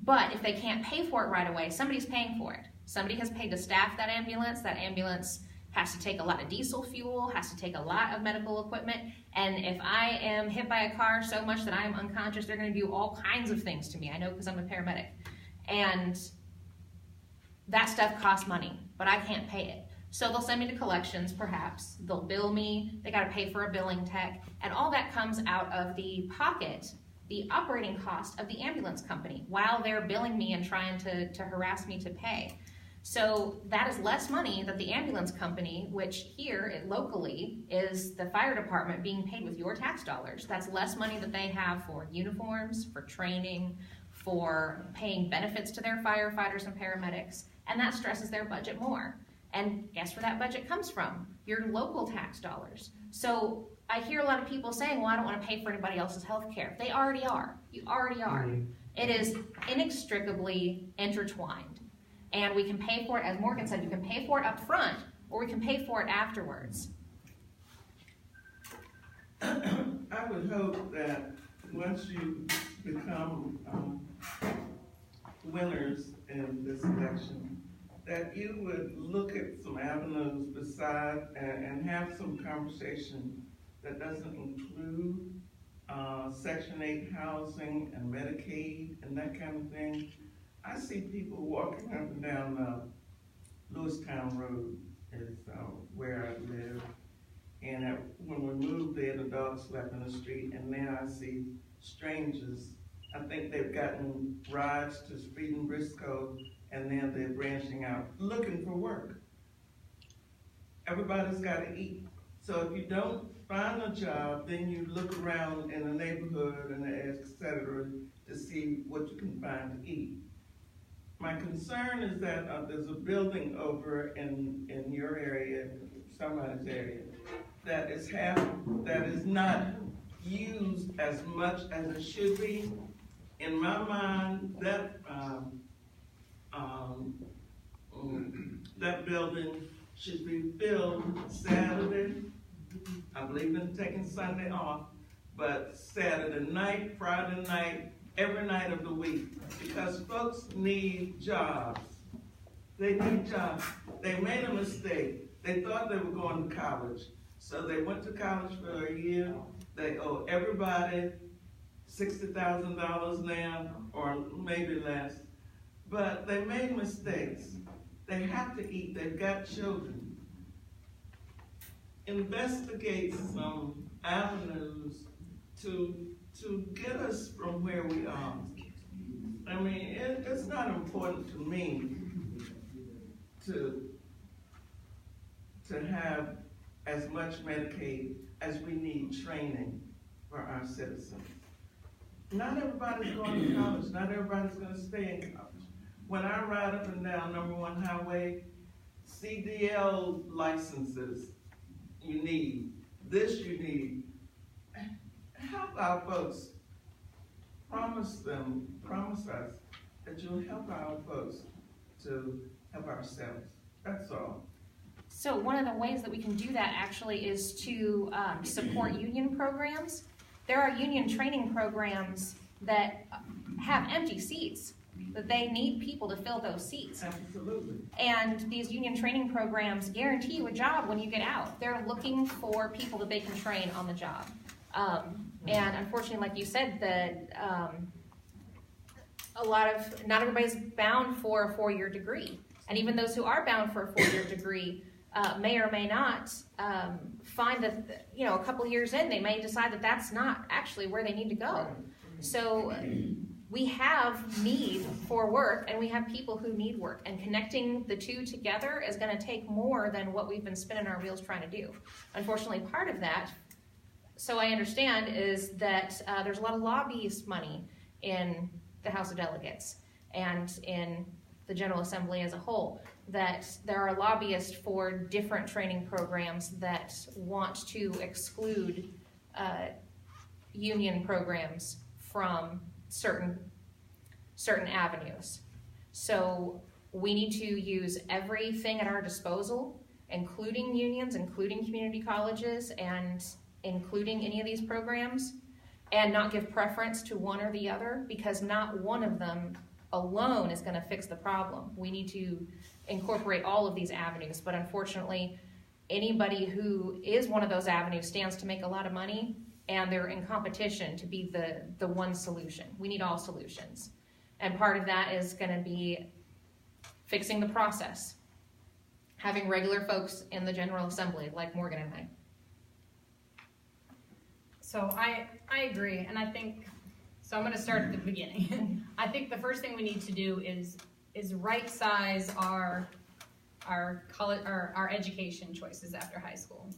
But if they can't pay for it right away, somebody's paying for it. Somebody has paid to staff that ambulance has to take a lot of diesel fuel, has to take a lot of medical equipment, and if I am hit by a car so much that I am unconscious, they're going to do all kinds of things to me. I know because I'm a paramedic. And that stuff costs money, but I can't pay it. So they'll send me to collections, perhaps. They'll bill me. They got to pay for a billing tech, and all that comes out of the pocket, the operating cost of the ambulance company, while they're billing me and trying to harass me to pay. So that is less money that the ambulance company, which here locally is the fire department being paid with your tax dollars. That's less money that they have for uniforms, for training, for paying benefits to their firefighters and paramedics, and that stresses their budget more. And guess where that budget comes from? Your local tax dollars. So I hear a lot of people saying, well, I don't want to pay for anybody else's health care. They already are. You already are. It is inextricably intertwined. And we can pay for it, as Morgan said, you can pay for it up front, or we can pay for it afterwards. I would hope that once you become winners in this election, that you would look at some avenues beside and have some conversation that doesn't include Section 8 housing and Medicaid and that kind of thing. I see people walking up and down Lewistown Road is where I live. And when we moved there, the dog slept in the street, and now I see strangers. I think they've gotten rides to Speed and Briscoe, and now they're branching out, looking for work. Everybody's got to eat. So if you don't find a job, then you look around in the neighborhood and et cetera to see what you can find to eat. My concern is that there's a building over in your area, somebody's area, that is not used as much as it should be. In my mind, that building should be filled Saturday. I believe in taking Sunday off, but Saturday night, Friday night, every night of the week, because folks need jobs. They need jobs. They made a mistake. They thought they were going to college, so they went to college for a year. They owe everybody $60,000 now, or maybe less, but they made mistakes. They have to eat. They've got children. Investigate some avenues to get us from where we are. I mean, it's not important to me to have as much Medicaid as we need training for our citizens. Not everybody's going to college. Not everybody's going to stay in college. When I ride up and down number 1 highway, CDL licenses you need. This you need. Help our folks. Promise us that you'll help our folks to help ourselves. That's all. So one of the ways that we can do that actually is to support union programs. There are union training programs that have empty seats. that they need people to fill those seats. Absolutely. And these union training programs guarantee you a job when you get out. They're looking for people that they can train on the job. And unfortunately, like you said, that not everybody's bound for a 4-year degree. And even those who are bound for a 4-year degree may or may not find that, a couple of years in, they may decide that that's not actually where they need to go. So we have need for work, and we have people who need work, and connecting the two together is going to take more than what we've been spinning our wheels trying to do. Unfortunately, part of that, so I understand, is that there's a lot of lobbyist money in the House of Delegates and in the General Assembly as a whole, that there are lobbyists for different training programs that want to exclude union programs from certain avenues. So we need to use everything at our disposal, including unions, including community colleges, and including any of these programs, and not give preference to one or the other, because not one of them alone is going to fix the problem. We need to incorporate all of these avenues, but unfortunately, anybody who is one of those avenues stands to make a lot of money, and they're in competition to be the one solution. We need all solutions. And part of that is going to be fixing the process, having regular folks in the General Assembly like Morgan and I. So I agree, and I think, so I'm going to start at the beginning. I think the first thing we need to do is right size our college, our education choices after high school.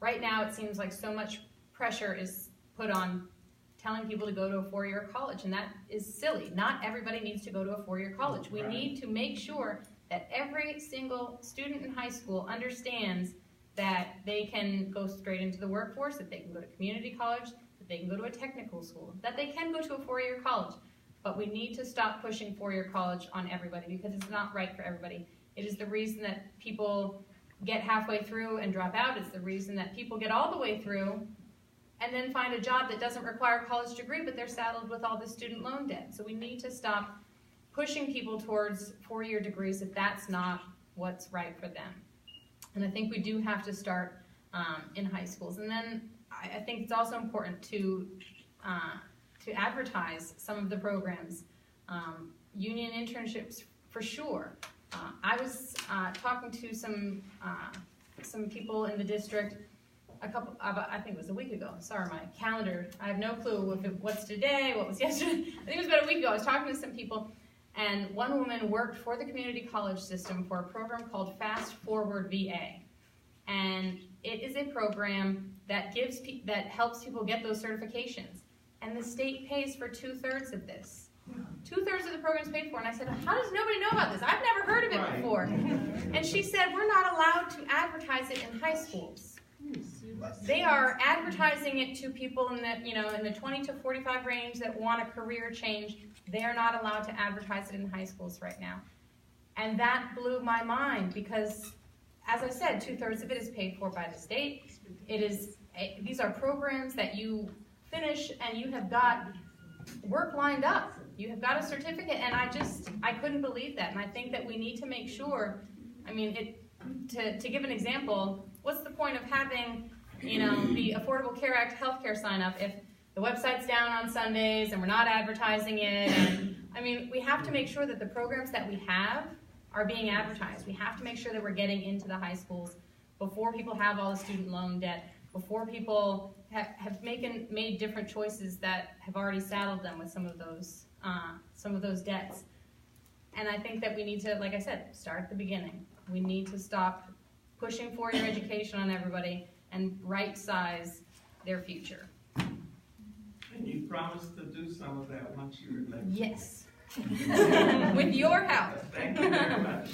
Right now, it seems like so much pressure is put on telling people to go to a 4-year college, and that is silly. Not everybody needs to go to a 4-year college. We need to make sure that every single student in high school understands that they can go straight into the workforce, that they can go to community college, that they can go to a technical school, that they can go to a 4-year college. But we need to stop pushing 4-year college on everybody, because it's not right for everybody. It is the reason that people get halfway through and drop out. It's the reason that people get all the way through and then find a job that doesn't require a college degree, but they're saddled with all the student loan debt. So we need to stop pushing people towards 4-year degrees if that's not what's right for them. And I think we do have to start in high schools. And then I think it's also important to advertise some of the programs. Union internships, for sure. I was talking to some people in the district I think it was a week ago. Sorry, my calendar, I have no clue what's today, what was yesterday. I think it was about a week ago. I was talking to some people, and one woman worked for the community college system for a program called Fast Forward VA. And it is a program that helps people get those certifications. And the state pays for 2/3 of this. 2/3 of the program is paid for. And I said, how does nobody know about this? I've never heard of it before. And she said, we're not allowed to advertise it in high schools. They are advertising it to people in the 20 to 45 range that want a career change. They are not allowed to advertise it in high schools right now. And that blew my mind, because, as I said, 2/3 of it is paid for by the state. These are programs that you finish and you have got work lined up. You have got a certificate, and I couldn't believe that. And I think that we need to make sure, to give an example, what's the point of having, the Affordable Care Act healthcare sign up if the website's down on Sundays and we're not advertising it? And, we have to make sure that the programs that we have are being advertised. We have to make sure that we're getting into the high schools before people have all the student loan debt, before people have made different choices that have already saddled them with some of those debts. And I think that we need to, like I said, start at the beginning. We need to stop pushing 4-year education on everybody and right-size their future. And you promised to do some of that once you're elected. Yes. With your help. Thank you very much.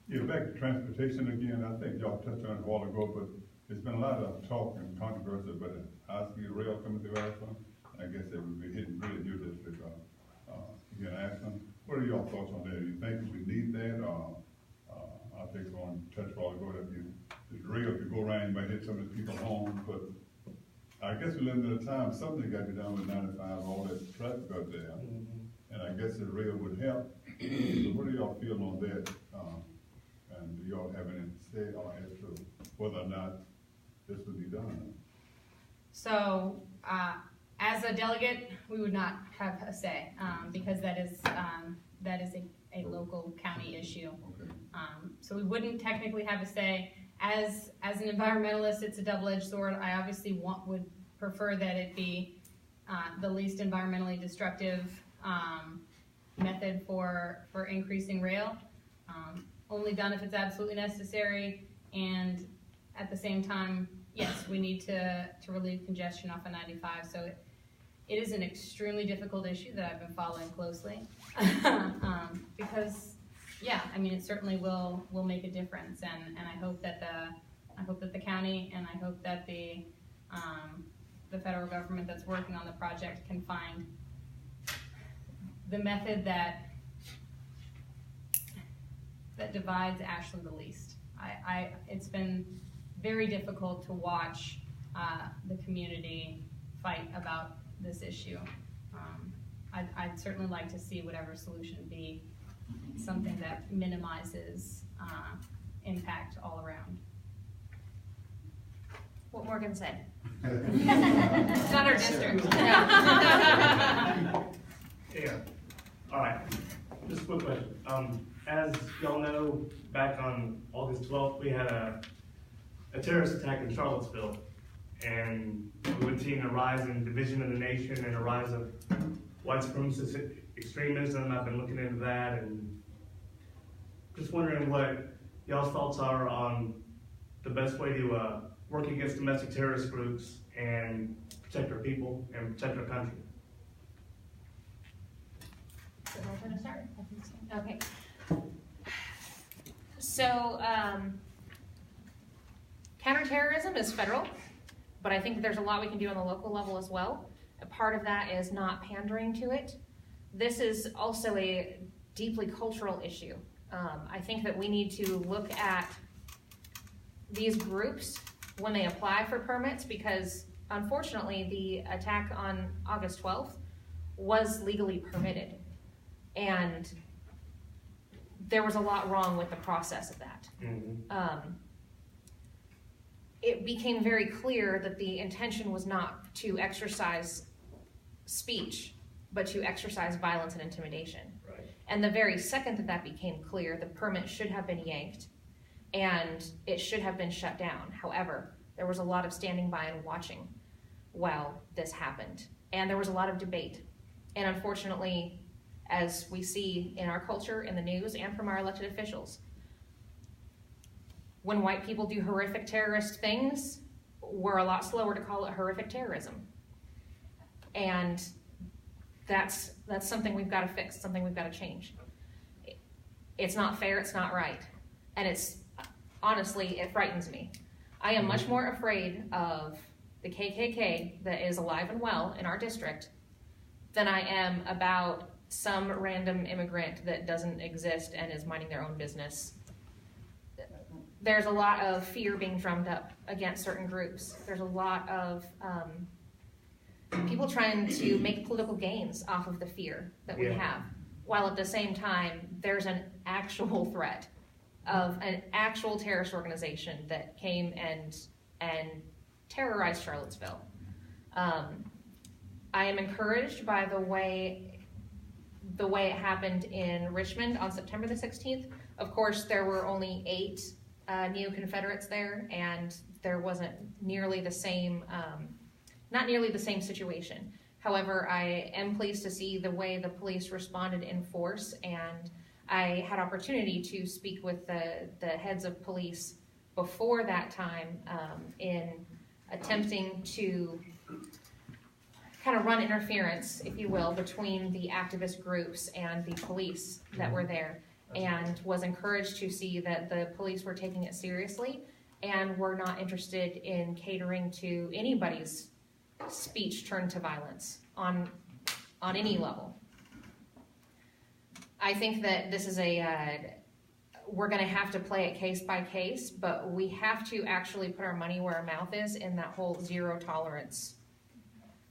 Back to transportation again, I think y'all touched on it a while ago, but there's been a lot of talk and controversy about the high-speed rail coming through Ashland. I guess it would be hitting really your district, again, Ashland. What are your thoughts on that? Do you think we need that? I think on touch a while ago that the rail could go around, you might hit some of the people home, but I guess we live in a time, something got to be done with 95, all that traffic out there. and I guess the rail would help. So what do y'all feel on that? And do y'all have any say as to whether or not this would be done? So, as a delegate, we would not have a say, because that is a local county issue. Okay. So we wouldn't technically have a say. As an environmentalist, it's a double-edged sword. I obviously would prefer that it be the least environmentally destructive method for increasing rail. Only done if it's absolutely necessary, and at the same time, yes, we need to relieve congestion off of 95. So it is an extremely difficult issue that I've been following closely, because, yeah, I mean, it certainly will make a difference, and I hope that the county, and I hope that the federal government that's working on the project can find the method that divides Ashland the least. It's been very difficult to watch the community fight about this issue. I'd certainly like to see whatever solution be something that minimizes impact all around. What Morgan said. It's not our district. Yeah. All right. Just a quick question. As y'all know, back on August 12th, we had a terrorist attack in Charlottesville, and we were seeing a rise in division of the nation and a rise of white supremacist extremism. I've been looking into that, and just wondering what y'all's thoughts are on the best way to work against domestic terrorist groups and protect our people and protect our country. Am I going to start? I think so. Okay. So, counterterrorism is federal, but I think there's a lot we can do on the local level as well. A part of that is not pandering to it. This is also a deeply cultural issue. I think that we need to look at these groups when they apply for permits, because unfortunately the attack on August 12th was legally permitted. And there was a lot wrong with the process of that. Mm-hmm. It became very clear that the intention was not to exercise speech, but to exercise violence and intimidation. Right. And the very second that became clear, the permit should have been yanked and it should have been shut down. However, there was a lot of standing by and watching while this happened. And there was a lot of debate. And unfortunately, as we see in our culture, in the news, and from our elected officials, when white people do horrific terrorist things, we're a lot slower to call it horrific terrorism. And that's something we've got to fix, something we've got to change. It's not fair, it's not right. And it's, honestly, it frightens me. I am much more afraid of the KKK that is alive and well in our district than I am about some random immigrant that doesn't exist and is minding their own business. There's a lot of fear being drummed up against certain groups. There's a lot of people trying to make political gains off of the fear that we have, while at the same time there's an actual threat of an actual terrorist organization that came and terrorized Charlottesville. I am encouraged by the way it happened in Richmond on September the 16th. Of course, there were only 8 neo-Confederates there, and there wasn't nearly the same, not nearly the same situation. However, I am pleased to see the way the police responded in force, and I had opportunity to speak with the heads of police before that time in attempting to kind of run interference, if you will, between the activist groups and the police that were there, and was encouraged to see that the police were taking it seriously and were not interested in catering to anybody's speech turned to violence on any level. I think that this is we're going to have to play it case by case, but we have to actually put our money where our mouth is in that whole zero tolerance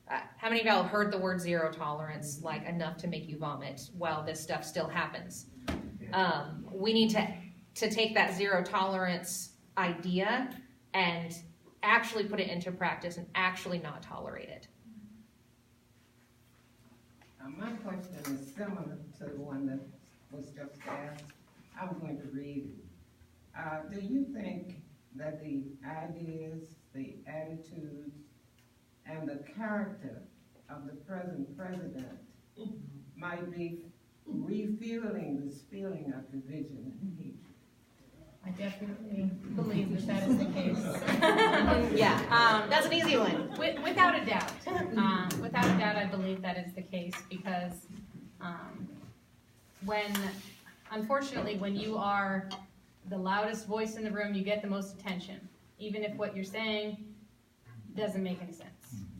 How many of y'all have heard the word zero tolerance, like enough to make you vomit while this stuff still happens? We need to take that zero tolerance idea and actually put it into practice and actually not tolerate it. My question is similar to the one that was just asked. I'm going to read it. Do you think that the ideas, the attitudes, and the character of the present president might be refueling this feeling of division and hatred? I definitely believe that is the case. Yeah, that's an easy one. Without a doubt. Without a doubt, I believe that is the case because unfortunately, when you are the loudest voice in the room, you get the most attention. Even if what you're saying doesn't make any sense.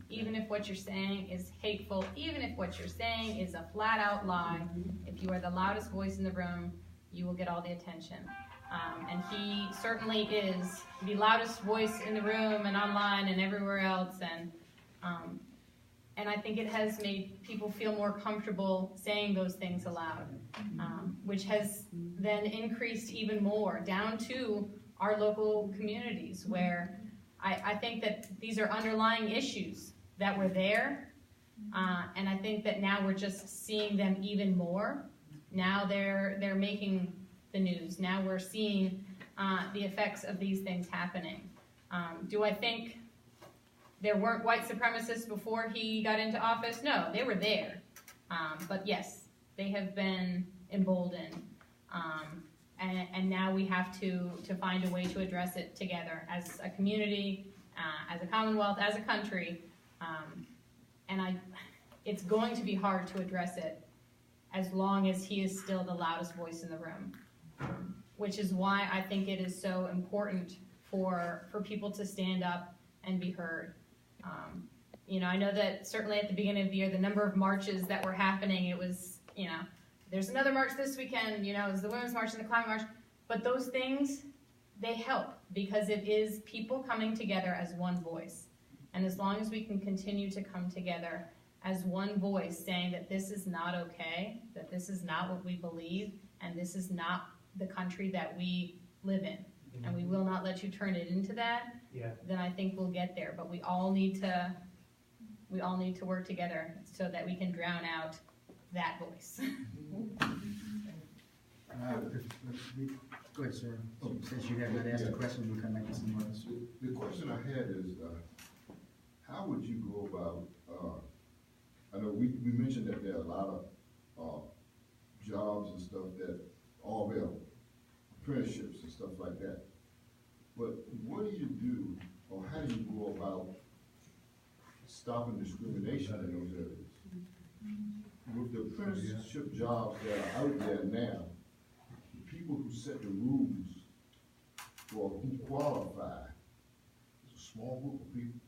Even if what you're saying is hateful, even if what you're saying is a flat out lie, if you are the loudest voice in the room, you will get all the attention. And he certainly is the loudest voice in the room and online and everywhere else. And I think it has made people feel more comfortable saying those things aloud, which has then increased even more down to our local communities where I think that these are underlying issues that were there. And I think that now we're just seeing them even more. Now they're making the news. Now we're seeing the effects of these things happening. Do I think there weren't white supremacists before he got into office? No, they were there. But yes, they have been emboldened. And now we have to find a way to address it together as a community, as a commonwealth, as a country. And it's going to be hard to address it as long as he is still the loudest voice in the room. Which is why I think it is so important for people to stand up and be heard. I know that certainly at the beginning of the year, the number of marches that were happening, it was, there's another march this weekend, it was the Women's March and the Climate March, but those things, they help because it is people coming together as one voice. And as long as we can continue to come together as one voice saying that this is not okay, that this is not what we believe, and this is not the country that we live in, and we will not let you turn it into that, then I think we'll get there. But we all need to work together so that we can drown out that voice. Go ahead, sir. Since you have not asked a question, we'll come back to some more. The question I had is, how would you go about, I know we mentioned that there are a lot of jobs and stuff that all available, apprenticeships and stuff like that. But what do you do, or how do you go about stopping discrimination in those areas? With the apprenticeship jobs that are out there now, the people who set the rules for who qualify, it's a small group of people.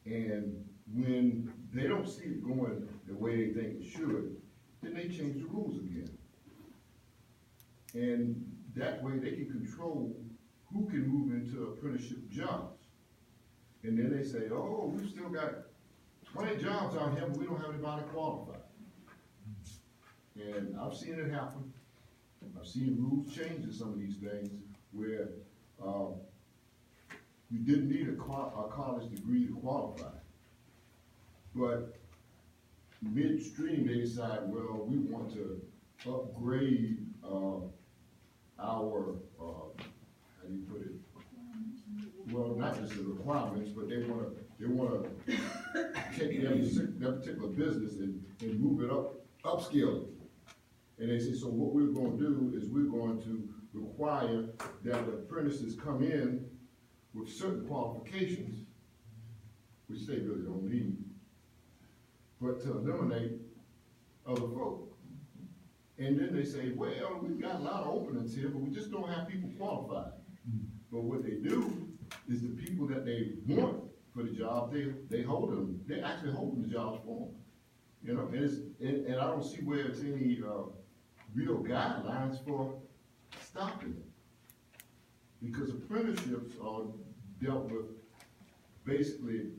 And when they don't see it going the way they think it should, then they change the rules again. And that way they can control who can move into apprenticeship jobs. And then they say, oh, we've still got 20 jobs out here, but we don't have anybody qualified. And I've seen it happen. I've seen rules change in some of these things where you didn't need a college degree to qualify. But midstream, they decide, well, we want to upgrade our, how do you put it? Well, not just the requirements, but they want to take their particular business and move it upscale it. And they say, so what we're going to do is we're going to require that the apprentices come in with certain qualifications, which they really don't need, but to eliminate other folk. And then they say, well, we've got a lot of openings here, but we just don't have people qualified. But what they do is the people that they want for the job, they hold them. They actually hold the jobs for them. And I don't see where it's any real guidelines for stopping it. Because apprenticeships are dealt with basically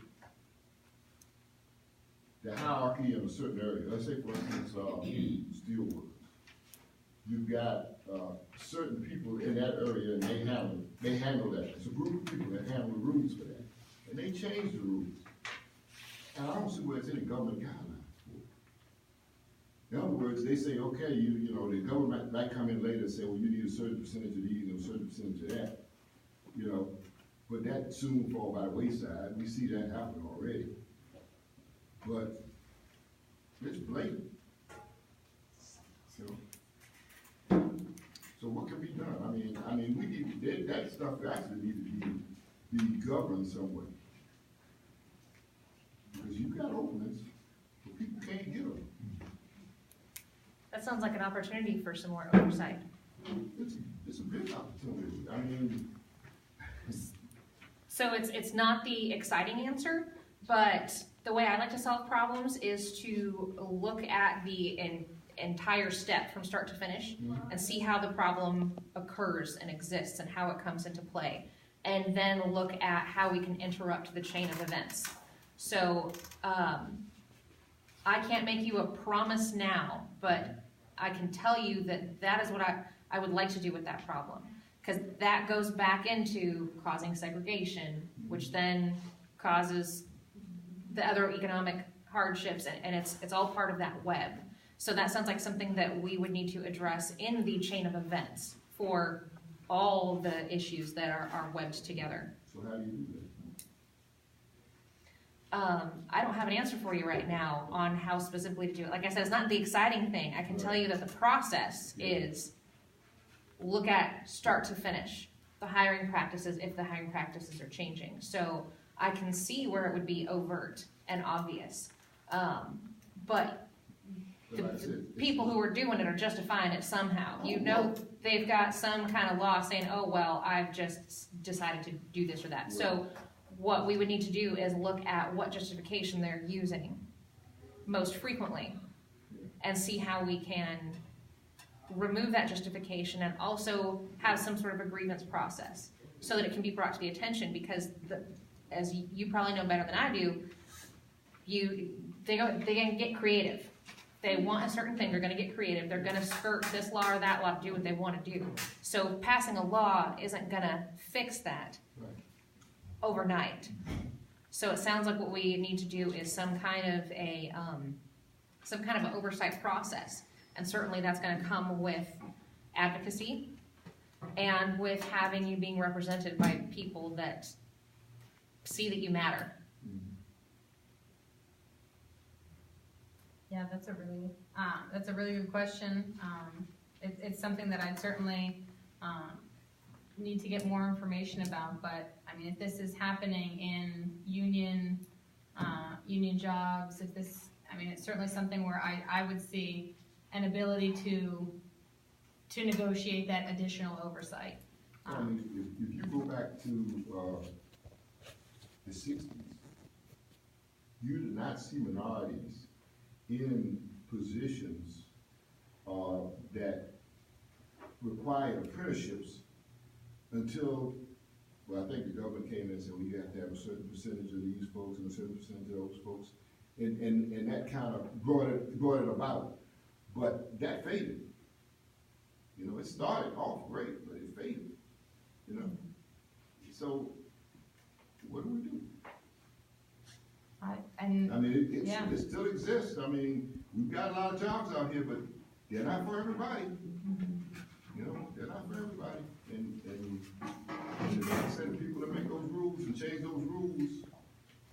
the hierarchy in a certain area. Let's say, for instance, steel workers. You've got certain people in that area, and they handle that. It's a group of people that handle the rules for that, and they change the rules. And I don't see where there's any government guidelines for it. In other words, they say, okay, you know, the government might come in later and say, well, you need a certain percentage of these and a certain percentage of that, you know, but that soon fall by the wayside. We see that happen already. But it's blatant. So what can be done? I mean, we need that stuff actually needs to be governed some way. Because you've got openings, but people can't get them. That sounds like an opportunity for some more oversight. It's a big opportunity. I mean, so it's not the exciting answer, but the way I like to solve problems is to look at the entire step from start to finish and see how the problem occurs and exists and how it comes into play, and then look at how we can interrupt the chain of events. So I can't make you a promise now, but I can tell you that that is what I would like to do with that problem, because that goes back into causing segregation, which then causes the other economic hardships, and it's all part of that web. So that sounds like something that we would need to address in the chain of events for all the issues that are webbed together. So how do you do that? I don't have an answer for you right now on how specifically to do it. Like I said, it's not the exciting thing. I can tell you that the process is look at start to finish the hiring practices if the hiring practices are changing. So I can see where it would be overt and obvious. But the people who are doing it are justifying it somehow. You know, they've got some kind of law saying, oh, well, I've just decided to do this or that. So what we would need to do is look at what justification they're using most frequently and see how we can remove that justification and also have some sort of a grievance process so that it can be brought to the attention, because as you probably know better than I do, they're going to get creative. They want a certain thing, they're going to get creative. They're going to skirt this law or that law to do what they want to do. So passing a law isn't going to fix that overnight. So it sounds like what we need to do is some kind of an oversight process, and certainly that's going to come with advocacy and with having you being represented by people that see that you matter. Yeah, that's a really good question. It's something that I'd certainly need to get more information about. But I mean, if this is happening in union jobs, it's certainly something where I would see an ability to negotiate that additional oversight. I mean, if you go back to the 60s, you did not see minorities in positions that required apprenticeships until, well, I think the government came in and said, well, you have to have a certain percentage of these folks and a certain percentage of those folks, and that kind of brought it about. But that faded. You know, it started off great, but it faded. You know, so what do we do? It still exists. I mean, we've got a lot of jobs out here, but they're not for everybody. You know, they're not for everybody. And like I said, the people that make those rules and change those rules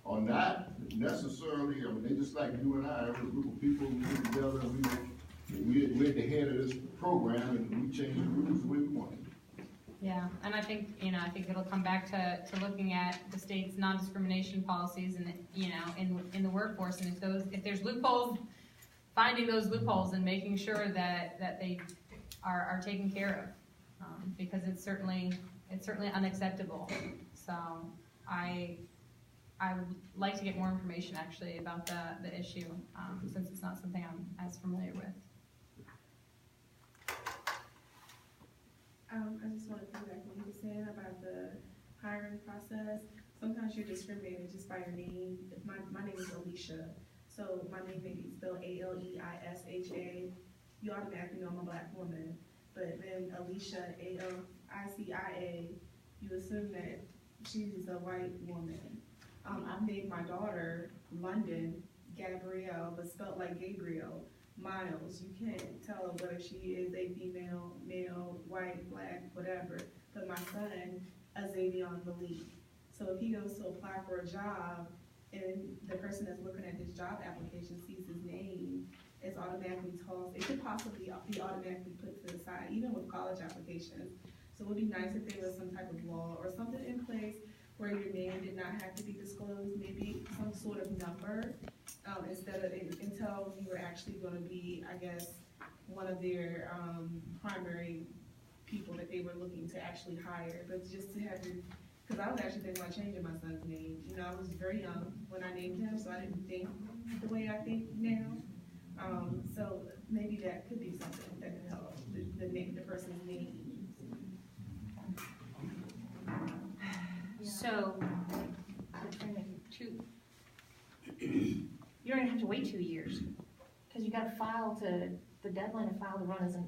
are not necessarily, I mean, they just like you and I, we're a group of people who get together and we're at the head of this program and we change the rules the way we want it. Yeah, and I think it'll come back to looking at the state's non-discrimination policies and in the workforce, and if there's loopholes, finding those loopholes and making sure that they are taken care of, because it's certainly unacceptable. So I would like to get more information actually about the issue, since it's not something I'm as familiar with. I just want to piggyback what you were saying about the hiring process. Sometimes you're discriminated just by your name. My name is Alicia. So my name may be spelled Aleisha. You automatically know I'm a black woman. But then Alicia, Alicia, you assume that she's a white woman. I've named my daughter London Gabrielle, but spelled like Gabriel. Miles, you can't tell whether she is a female, male, white, black, whatever. But my son, Azavion Malik. So if he goes to apply for a job and the person that's looking at his job application sees his name, it's automatically tossed. It could possibly be automatically put to the side, even with college applications. So it would be nice if there was some type of law or something in place where your name did not have to be disclosed, maybe some sort of number, instead of, until you were actually gonna be, I guess, one of their primary people that they were looking to actually hire. But just to have your, because I was actually thinking about changing my son's name. You know, I was very young when I named him, so I didn't think the way I think now. So maybe that could be something that could help the person's name. So, you don't even have to wait 2 years, because you gotta file to, the deadline to file the run is in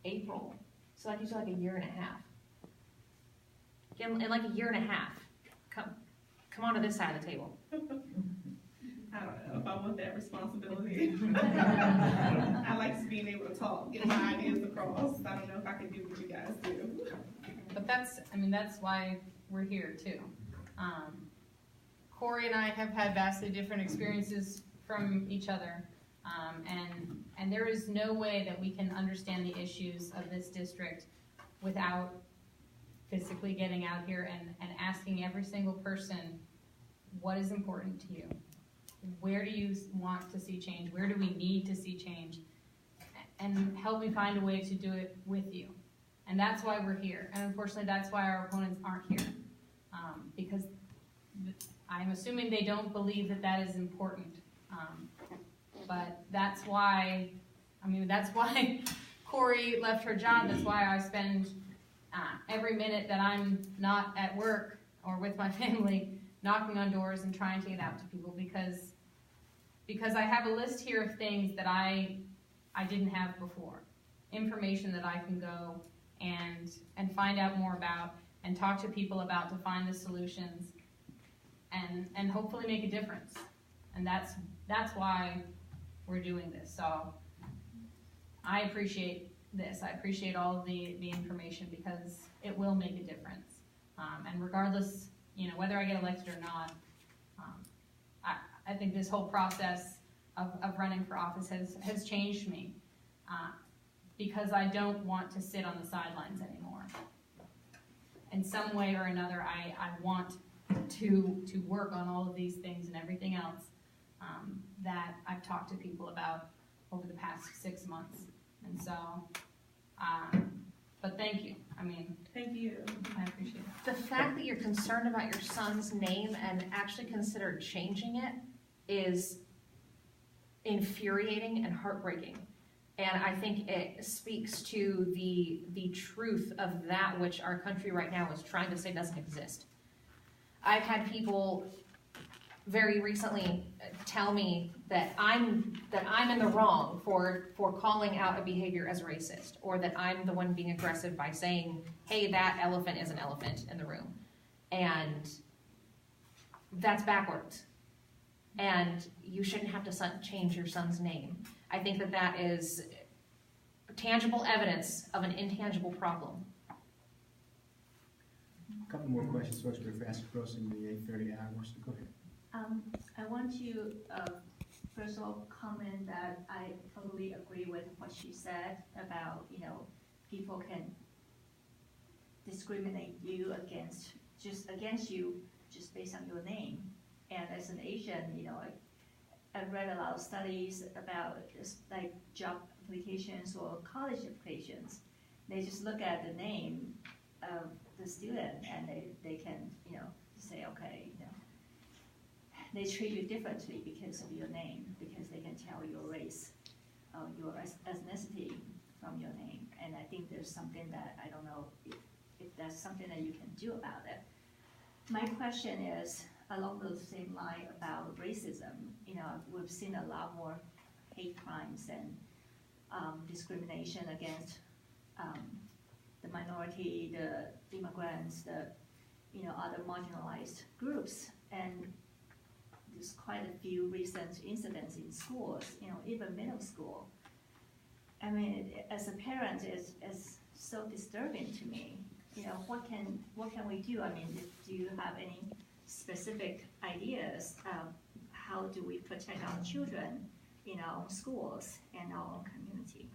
April, so that gives you like a year and a half. In like a year and a half, come on to this side of the table. I don't know if I want that responsibility. I like being able to talk, get my ideas across. I don't know if I can do what you guys do. But that's why we're here too. Cori and I have had vastly different experiences from each other, and there is no way that we can understand the issues of this district without physically getting out here and asking every single person, what is important to you? Where do you want to see change? Where do we need to see change? And help me find a way to do it with you. And that's why we're here. And unfortunately, that's why our opponents aren't here. Because I'm assuming they don't believe that that is important. But that's why Cori left her job. That's why I spend every minute that I'm not at work or with my family knocking on doors and trying to get out to people, because I have a list here of things that I didn't have before. Information that I can go and find out more about and talk to people about to find the solutions and hopefully make a difference. And that's why we're doing this. So I appreciate this. I appreciate all of the information, because it will make a difference. And regardless, whether I get elected or not, I think this whole process of running for office has changed me, because I don't want to sit on the sidelines anymore. In some way or another, I want to work on all of these things and everything else that I've talked to people about over the past 6 months. And so, but thank you. Thank you. I appreciate it. The fact that you're concerned about your son's name and actually considered changing it is infuriating and heartbreaking. And I think it speaks to the truth of that which our country right now is trying to say doesn't exist. I've had people very recently tell me that I'm in the wrong for calling out a behavior as racist, or that I'm the one being aggressive by saying, hey, that elephant is an elephant in the room. And that's backwards. And you shouldn't have to change your son's name. I think that is tangible evidence of an intangible problem. A couple more questions first. We're fast approaching the 8:30 hour, so go ahead. I want to first of all comment that I totally agree with what she said about, people can discriminate you against you just based on your name. And as an Asian, I've read a lot of studies about just like job applications or college applications. They just look at the name of the student and they can, say, okay, they treat you differently because of your name, because they can tell your race, your ethnicity from your name. And I think there's something that, I don't know if that's something that you can do about it. My question is, along the same line about racism, you know, we've seen a lot more hate crimes and discrimination against the minority, the immigrants, the, you know, other marginalized groups. And there's quite a few recent incidents in schools, you know, even middle school. I mean, as a parent, it's so disturbing to me. You know, what can we do? I mean, do you have any specific ideas of how do we protect our children in our own schools and our own community?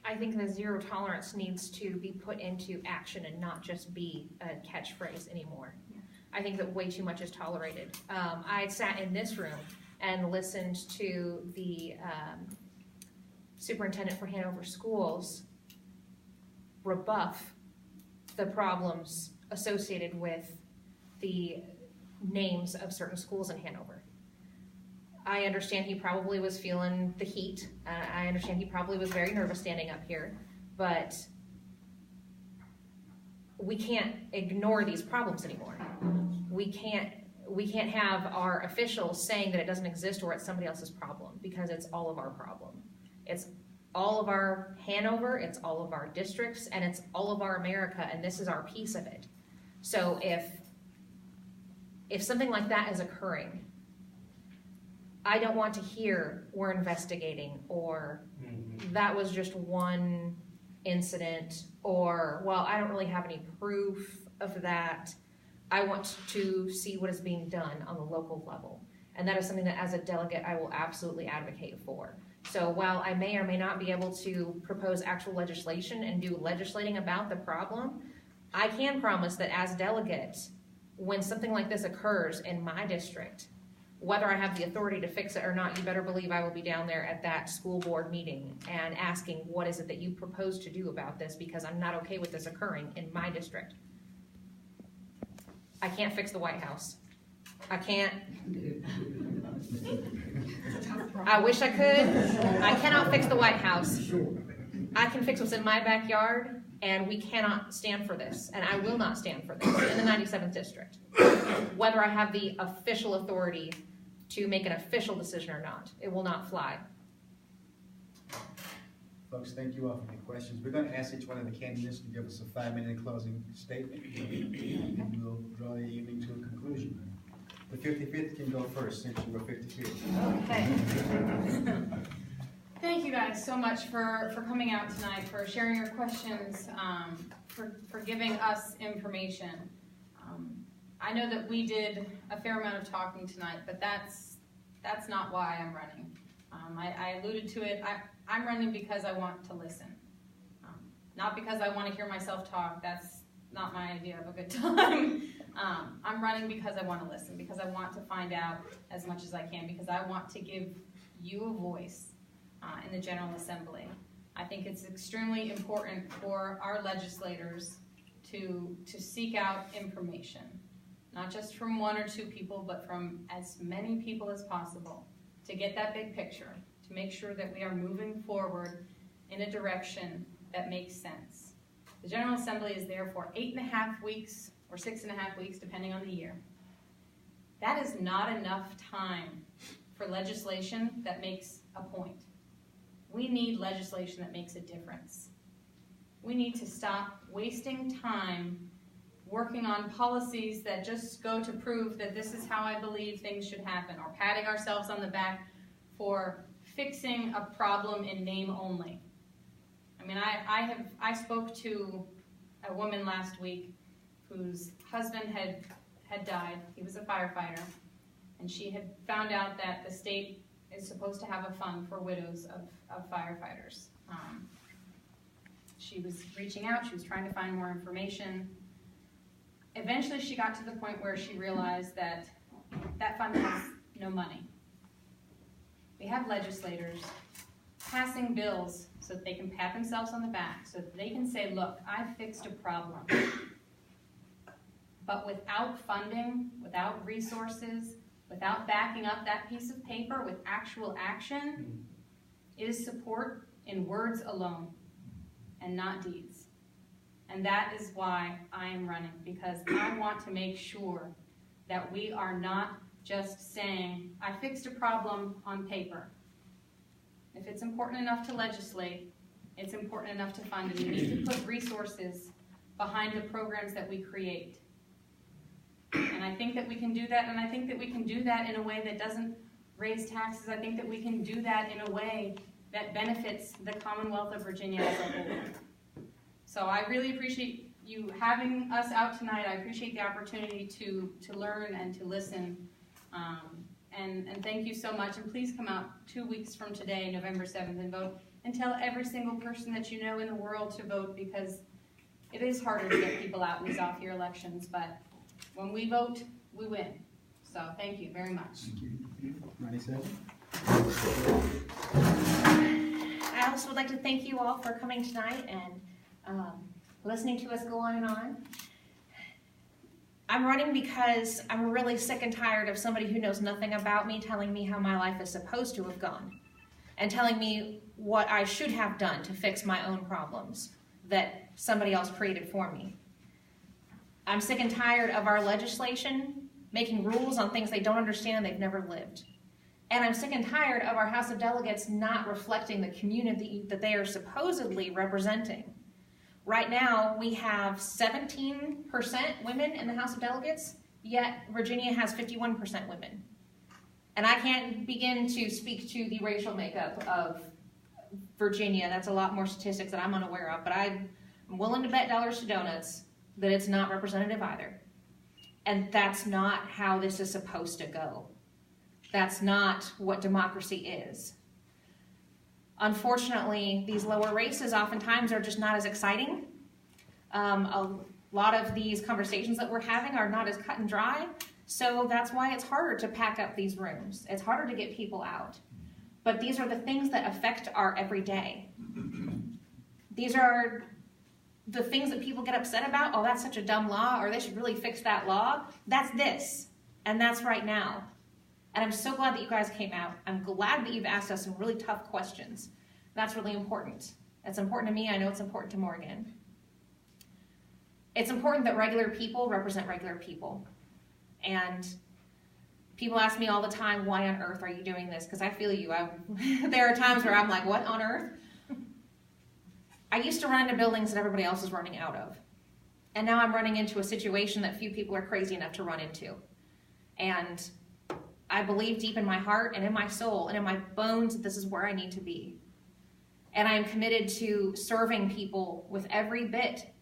I think the zero tolerance needs to be put into action and not just be a catchphrase anymore. Yeah. I think that way too much is tolerated. I sat in this room and listened to the superintendent for Hanover Schools rebuff the problems associated with the names of certain schools in Hanover. I understand he probably was feeling the heat. I understand he probably was very nervous standing up here, but we can't ignore these problems anymore. We can't have our officials saying that it doesn't exist or it's somebody else's problem, because it's all of our problem. It's all of our Hanover, it's all of our districts, and it's all of our America, and this is our piece of it. So if something like that is occurring, I don't want to hear we're investigating, or that was just one incident, or, well, I don't really have any proof of that. I want to see what is being done on the local level. And that is something that as a delegate I will absolutely advocate for. So while I may or may not be able to propose actual legislation and do legislating about the problem, I can promise that as delegate, when something like this occurs in my district, whether I have the authority to fix it or not, you better believe I will be down there at that school board meeting and asking, what is it that you propose to do about this? Because I'm not okay with this occurring in my district. I can't fix the White House. I can't. I wish I could. I cannot fix the White House. I can fix what's in my backyard, and we cannot stand for this, and I will not stand for this in the 97th district. Whether I have the official authority to make an official decision or not, it will not fly. Folks, thank you all for your questions. We're going to ask each one of the candidates to give us a 5-minute closing statement, and we'll draw the evening to a conclusion. The 55th can go first, since you were 55th. Okay. Thank you guys so much for coming out tonight, for sharing your questions, for giving us information. I know that we did a fair amount of talking tonight, but that's not why I'm running. I alluded to it. I'm running because I want to listen, not because I want to hear myself talk. That's not my idea of a good time. I'm running because I want to listen, because I want to find out as much as I can, because I want to give you a voice in the General Assembly. I think it's extremely important for our legislators to seek out information, not just from one or two people, but from as many people as possible, to get that big picture, to make sure that we are moving forward in a direction that makes sense. The General Assembly is there for 8.5 weeks or 6.5 weeks, depending on the year. That is not enough time for legislation that makes a point. We need legislation that makes a difference. We need to stop wasting time working on policies that just go to prove that this is how I believe things should happen, or patting ourselves on the back for fixing a problem in name only. I mean, I spoke to a woman last week whose husband had died. He was a firefighter, and she had found out that the state is supposed to have a fund for widows of firefighters. She was reaching out, she was trying to find more information. Eventually she got to the point where she realized that that fund has no money. We have legislators passing bills so that they can pat themselves on the back, so that they can say, look, I fixed a problem. But without funding, without resources, without backing up that piece of paper with actual action, it is support in words alone and not deeds. And that is why I am running, because I want to make sure that we are not just saying, I fixed a problem on paper. If it's important enough to legislate, it's important enough to fund, and we need to put resources behind the programs that we create. And I think that we can do that, and I think that we can do that in a way that doesn't raise taxes. I think that we can do that in a way that benefits the Commonwealth of Virginia as a whole. So I really appreciate you having us out tonight. I appreciate the opportunity to learn and to listen. And thank you so much. And please come out 2 weeks from today, November 7th, and vote. And tell every single person that you know in the world to vote, because it is harder to get people out in these off-year elections. But when we vote, we win. So thank you very much. Thank you. 97. I also would like to thank you all for coming tonight and listening to us go on and on. I'm running because I'm really sick and tired of somebody who knows nothing about me telling me how my life is supposed to have gone and telling me what I should have done to fix my own problems that somebody else created for me. I'm sick and tired of our legislation making rules on things they don't understand and they've never lived. And I'm sick and tired of our House of Delegates not reflecting the community that they are supposedly representing. Right now, we have 17% women in the House of Delegates, yet Virginia has 51% women. And I can't begin to speak to the racial makeup of Virginia. That's a lot more statistics that I'm unaware of, but I'm willing to bet dollars to donuts that it's not representative either. And that's not how this is supposed to go. That's not what democracy is. Unfortunately, these lower races oftentimes are just not as exciting. A lot of these conversations that we're having are not as cut and dry, so that's why it's harder to pack up these rooms. It's harder to get people out. But these are the things that affect our everyday. These are the things that people get upset about. Oh, that's such a dumb law, or they should really fix that law. That's this, and that's right now. And I'm so glad that you guys came out. I'm glad that you've asked us some really tough questions. That's really important. It's important to me. I know it's important to Morgan. It's important that regular people represent regular people. And people ask me all the time, why on earth are you doing this? Because I feel you. There are times where I'm like, what on earth? I used to run into buildings that everybody else is running out of. And now I'm running into a situation that few people are crazy enough to run into. And I believe deep in my heart and in my soul and in my bones that this is where I need to be. And I am committed to serving people with every bit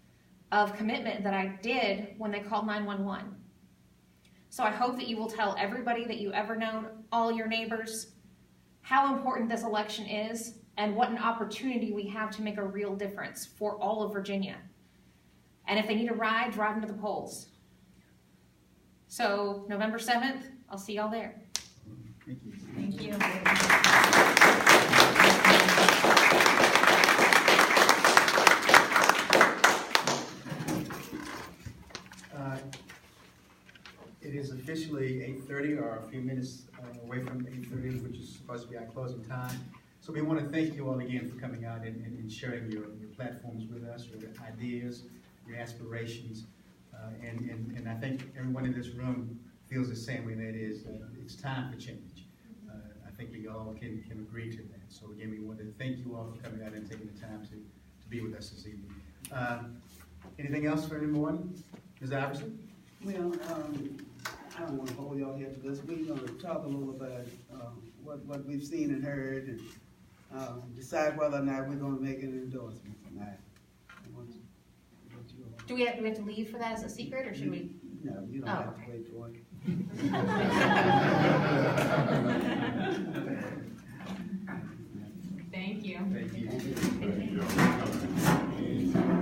of commitment that I did when they called 911. So I hope that you will tell everybody that you ever known, all your neighbors, how important this election is and what an opportunity we have to make a real difference for all of Virginia. And if they need a ride, drive them to the polls. So November 7th, I'll see y'all there. Thank you. Thank you. It is officially 8:30, or a few minutes away from 8:30, which is supposed to be our closing time. So we want to thank you all again for coming out and sharing your platforms with us, your ideas, your aspirations. And I think everyone in this room feels the same way, that is, it's time for change. I think we all can agree to that. So again, we want to thank you all for coming out and taking the time to be with us this evening. Anything else for anyone? Ms. Iverson? Well, I don't want to hold y'all here because we're going to talk a little about what we've seen and heard, and decide whether or not we're going to make an endorsement tonight. Do we have to leave for that as a secret, or should we? No, you don't have to wait for it. Thank you. Thank you. Thank you.